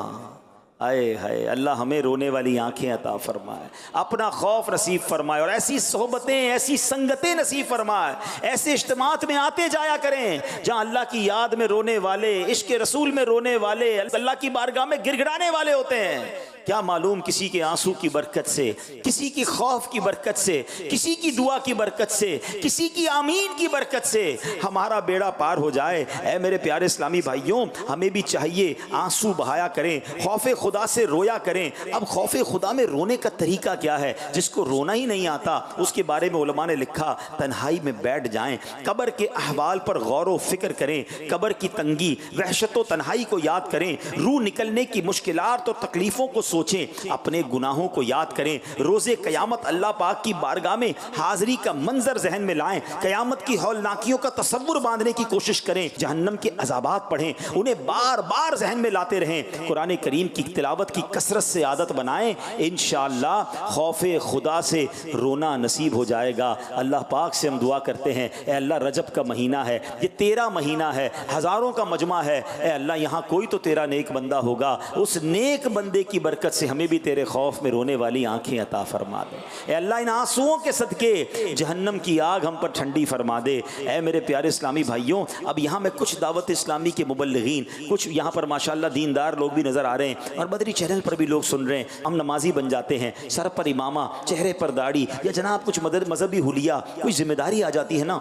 आए हाय, अल्लाह हमें रोने वाली आंखें अता फरमाए, अपना खौफ नसीब फरमाए, और ऐसी सोहबतें, ऐसी संगतें नसीब फरमाए। ऐसे इज्तिमात में आते जाया करें जहां अल्लाह की याद में रोने वाले, इश्क रसूल में रोने वाले, अल्लाह की बारगाह में गिड़गिड़ाने वाले होते हैं। क्या मालूम किसी के आंसू की बरकत से, किसी की खौफ की बरकत से, किसी की दुआ की बरकत से, किसी की आमीन की बरकत से हमारा बेड़ा पार हो जाए। ऐ मेरे प्यारे इस्लामी भाइयों, हमें भी चाहिए आंसू बहाया करें, खौफे खुदा से रोया करें। अब खौफे खुदा में रोने का तरीका क्या है? जिसको रोना ही नहीं आता उसके बारे में उलमा ने लिखा, तन्हाई में बैठ जाएं, कब्र के अहवाल पर गौर व फिक्र करें, कब्र की तंगी, वहशत व तन्हाई को याद करें, रूह निकलने की मुश्किलात और तकलीफों को सोचें, अपने गुनाहों को याद करें। रोज़े क़यामत अल्लाह पाक की बारगाह में हाज़री का मंजर जहन में लाएं, क़यामत की हौलनाकियों का तसव्वुर बांधने की कोशिश करें, जहन्नम के अज़ाबात पढ़ें, उन्हें बार बार जहन में लाते रहें, कुरान करीम की तिलावत की कसरत से आदत बनाएं। इंशाअल्लाह खौफे खुदा से रोना नसीब हो जाएगा। अल्लाह पाक से हम दुआ करते हैं, ए अल्लाह रजब का महीना है, ये तेरा महीना है, हज़ारों का मजमा है, ए अल्लाह यहाँ कोई तो तेरा नेक बंदा होगा, उस नेक बंदे की बरकत से हमें भी तेरे खौफ में रोने वाली आंखें अता फरमा दे। ए अल्लाह इन आंसुओं के सदके जहन्नम की आग हम पर ठंडी फरमा दे। ए मेरे प्यारे इस्लामी भाइयों, अब यहाँ मैं कुछ दावत इस्लामी के मुबल्लिगीन, कुछ यहाँ पर माशाअल्लाह दीनदार लोग भी नज़र आ रहे हैं और मदरी चैनल पर भी लोग सुन रहे हैं। हम नमाजी बन जाते हैं, सर पर इमामा, चेहरे पर दाढ़ी, या जनाब कुछ मजहबी हुलिया, कोई जिम्मेदारी आ जाती है ना,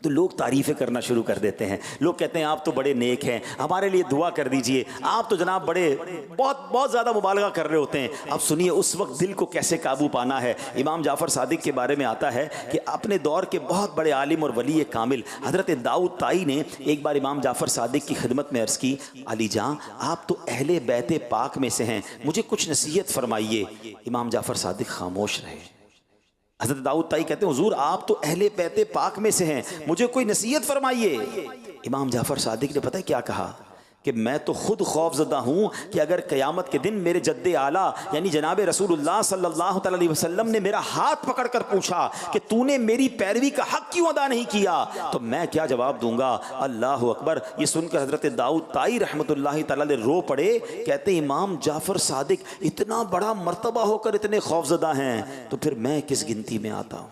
तो लोग तारीफ़ें करना शुरू कर देते हैं। लोग कहते हैं आप तो बड़े नेक हैं, हमारे लिए दुआ कर दीजिए, आप तो जनाब बड़े बहुत ज़्यादा मुबालगा कर रहे होते हैं। अब सुनिए उस वक्त दिल को कैसे काबू पाना है। इमाम जाफ़र सादिक के बारे में आता है कि अपने दौर के बहुत बड़े आलिम और वली कामिल हज़रत दाऊद ताई ने एक बार इमाम जाफ़र सादिक की खिदमत में अर्ज़ की, अली जान आप तो अहले बैत पाक में से हैं, मुझे कुछ नसीहत फरमाइए। इमाम जाफ़र सादिक खामोश रहे। हज़रत दाऊद ताई कहते हैं हुजूर आप तो अहले बैत पाक में से हैं, मुझे कोई नसीहत फरमाइए। इमाम जाफ़र सादिक ने पता है क्या कहा कि मैं तो खुद खौफज़दा हूँ कि अगर क़यामत के दिन मेरे जद्दे आला यानी जनाब रसूलुल्लाह सल्लल्लाहु अलैहि वसल्लम ने मेरा हाथ पकड़ कर पूछा कि तूने मेरी पैरवी का हक़ क्यों अदा नहीं किया, तो मैं क्या जवाब दूंगा। अल्लाह अकबर। ये सुनकर हज़रत दाऊद ताई रहमतुल्लाहि तआला अलैह रो पड़े। कहते इमाम जाफ़र सादिक इतना बड़ा मर्तबा होकर इतने खौफज़दा हैं, तो फिर मैं किस गिनती में आता हूँ।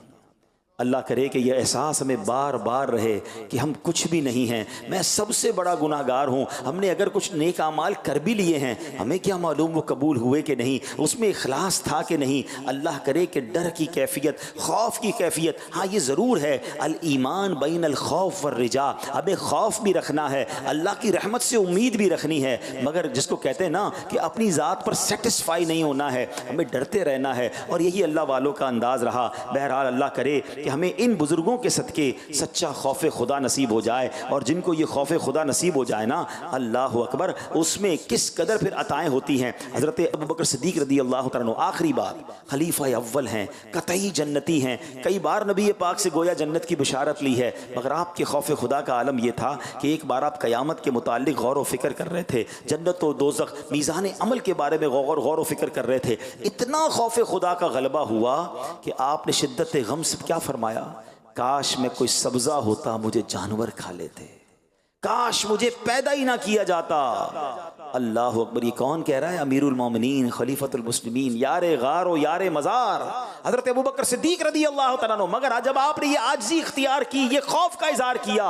अल्लाह करे कि यह एहसास हमें बार बार रहे कि हम कुछ भी नहीं हैं, मैं सबसे बड़ा गुनाहगार हूँ। हमने अगर कुछ नेक अमाल कर भी लिए हैं, हमें क्या मालूम वो कबूल हुए कि नहीं, उसमें इखलास था कि नहीं। अल्लाह करे कि डर की कैफियत, खौफ की कैफियत, हाँ ये ज़रूर है, अल ईमान बैन अल खौफ व रिजा, हमें खौफ भी रखना है, अल्लाह की रहमत से उम्मीद भी रखनी है, मगर जिसको कहते हैं ना कि अपनी ज़ात पर सेटिस्फाई नहीं होना है, हमें डरते रहना है। और यही अल्लाह वालों का अंदाज़ रहा। बहरहाल अल्लाह करे कि हमें इन बुज़ुर्गों के सदक़े सच्चा खौफ खुदा नसीब हो जाए, और जिनको ये खौफ खुदा नसीब हो जाए ना, अल्लाह अकबर, उसमें किस कदर फिर अताएँ होती हैं। हज़रत अबू बकर सिद्दीक़ रज़ी अल्लाह तआला अन्हु आखिरी बात, खलीफा अव्वल हैं, कतई जन्नती हैं, कई बार नबी पाक से गोया जन्नत की बिशारत ली है, मगर आपके खौफ खुदा का आलम यह था कि एक बार आप क़यामत के मुताल्लिक़ गौर व फ़िक्र कर रहे थे, जन्नत व दोज़ख, मीज़ान अमल के बारे में गौर व फ़िक्र कर रहे थे। इतना खौफ खुदा का गलबा हुआ कि आपने शिद्दत गम से क्या फरमाया, काश मैं कोई सब्ज़ा होता मुझे जानवर खा लेते, काश मुझे पैदा ही ना किया जाता। अल्लाह अकबर, ये कौन कह रहा है? अमीरुल मोमिनीन खलीफतुल मुस्लिमीन, यारे गार व यारे मज़ार, हज़रत अबू बकर सिद्दीक़ रज़ी अल्लाह तआला अन्हु। मगर जब आपने ये आजिज़ी इख्तियार की, ये खौफ का इज़हार किया,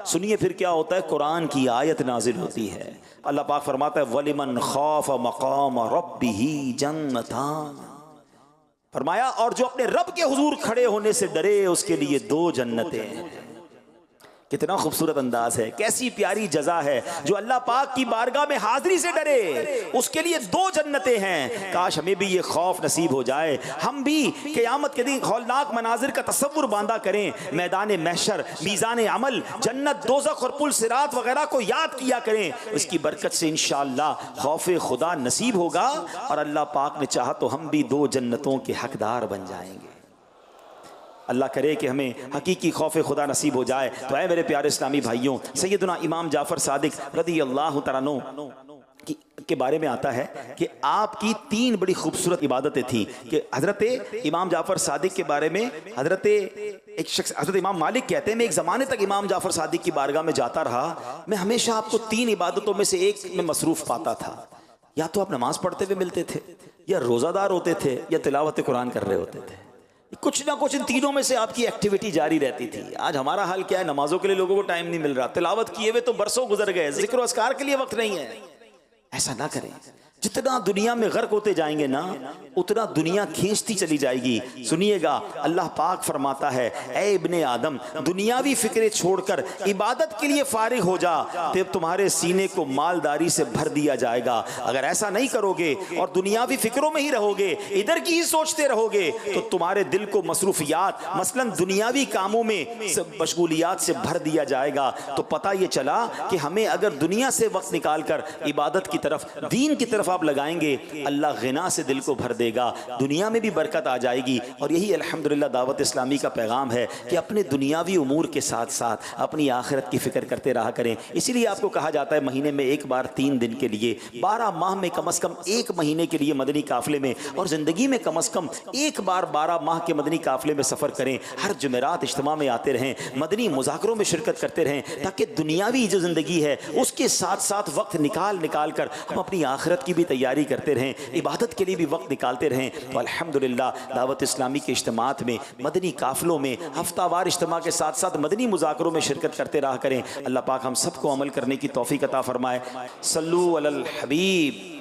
सुनिए फिर क्या होता है। कुरान की आयत नाजिल होती है, अल्लाह पाक फरमाता है वलिमन खौफ मक़ाम रब्बिही जन्नतान, फरमाया और जो अपने रब के हुजूर खड़े होने से डरे उसके लिए 2 जन्नतें हैं। कितना खूबसूरत अंदाज है, कैसी प्यारी जजा है। जो अल्लाह पाक की बारगाह में हाजिरी से डरे उसके लिए 2 जन्नतें हैं। काश हमें भी ये खौफ नसीब हो जाए, हम भी क़यामत के दिन खौलनाक मनाजिर का तसव्वुर बांधा करें, मैदान महशर, मीज़ान अमल, जन्नत, दोज़ख और पुल सिरात वगैरह को याद किया करें। इसकी बरकत से इंशाअल्लाह खौफ खुदा नसीब होगा, और अल्लाह पाक ने चाहा तो हम भी 2 जन्नतों के हकदार बन जाएंगे। अल्लाह करे कि हमें हकीकी खौफ खुदा नसीब हो जाए। तो ऐ मेरे प्यारे इस्लामी भाइयों, सैयदना इमाम जाफ़र सादिक रज़ी अल्लाह तआला अन्हु के बारे में आता है कि आपकी 3 बड़ी खूबसूरत इबादतें थी। कि हज़रत इमाम जाफ़र सादिक के बारे में एक शख्स हज़रत इमाम मालिक कहते हैं, मैं एक ज़माने तक इमाम जाफ़र सादिक की बारगाह में जाता रहा, मैं हमेशा आपको 3 इबादतों में से एक में मसरूफ़ पाता था। या तो आप नमाज़ पढ़ते हुए मिलते थे, या रोज़ादार होते थे, या तिलावत कुरान कर रहे होते थे। कुछ ना कुछ इन तीनों में से आपकी एक्टिविटी जारी रहती थी। आज हमारा हाल क्या है, नमाजों के लिए लोगों को टाइम नहीं मिल रहा, तिलावत किए हुए तो बरसों गुजर गए, जिक्र अस्कार के लिए वक्त नहीं है। ऐसा ना करें। जितना दुनिया में गर्क होते जाएंगे ना, उतना दुनिया खींचती चली जाएगी। सुनिएगा, अल्लाह पाक फरमाता है, ऐ इब्ने आदम, दुनियावी फिक्रें छोड़कर इबादत के लिए फारिग हो जा, तब तुम्हारे सीने को मालदारी से भर दिया जाएगा। अगर ऐसा नहीं करोगे और दुनियावी फिक्रों में ही रहोगे, इधर की ही सोचते रहोगे, तो तुम्हारे दिल को मसरूफियात, मसलन दुनियावी कामों में मशगूलियात से भर दिया जाएगा। तो पता ये चला कि हमें अगर दुनिया से वक्त निकाल कर इबादत की तरफ, दीन की तरफ आप लगाएंगे, अल्लाह गिना से दिल को भर देगा, दुनिया में भी बरकत आ जाएगी। और यही अल्हम्दुलिल्लाह दावत इस्लामी का पैगाम है कि अपने दुनियावी उमूर के साथ साथ अपनी आखिरत की फ़िक्र करते रहा करें। इसीलिए आपको कहा जाता है महीने में एक बार 3 दिन के लिए, 12 माह में कम अज़ कम 1 महीने के लिए मदनी काफ़िले में, और ज़िंदगी में कम अज़ कम एक बार 12 माह के मदनी काफ़िले में सफ़र करें। हर जुमेरात इज्तिमा में आते रहें, मदनी मुज़ाकरों में शिरकत करते रहें, ताकि दुनियावी जो ज़िंदगी है उसके साथ साथ वक्त निकाल कर हम अपनी आखिरत की भी तैयारी करते रहें, इबादत के लिए भी वक्त निकालते रहें। तो अल्हम्दुलिल्लाह दावत इस्लामी के इज्तिमात में, मदनी काफ़िलों में, हफ्तावार इज्तिमा के साथ साथ मदनी मुज़ाकरों में शिरकत करते रहा करें। अल्लाह पाक हम सबको अमल करने की तौफीक अता फरमाए। सल्लू अलल हबीब।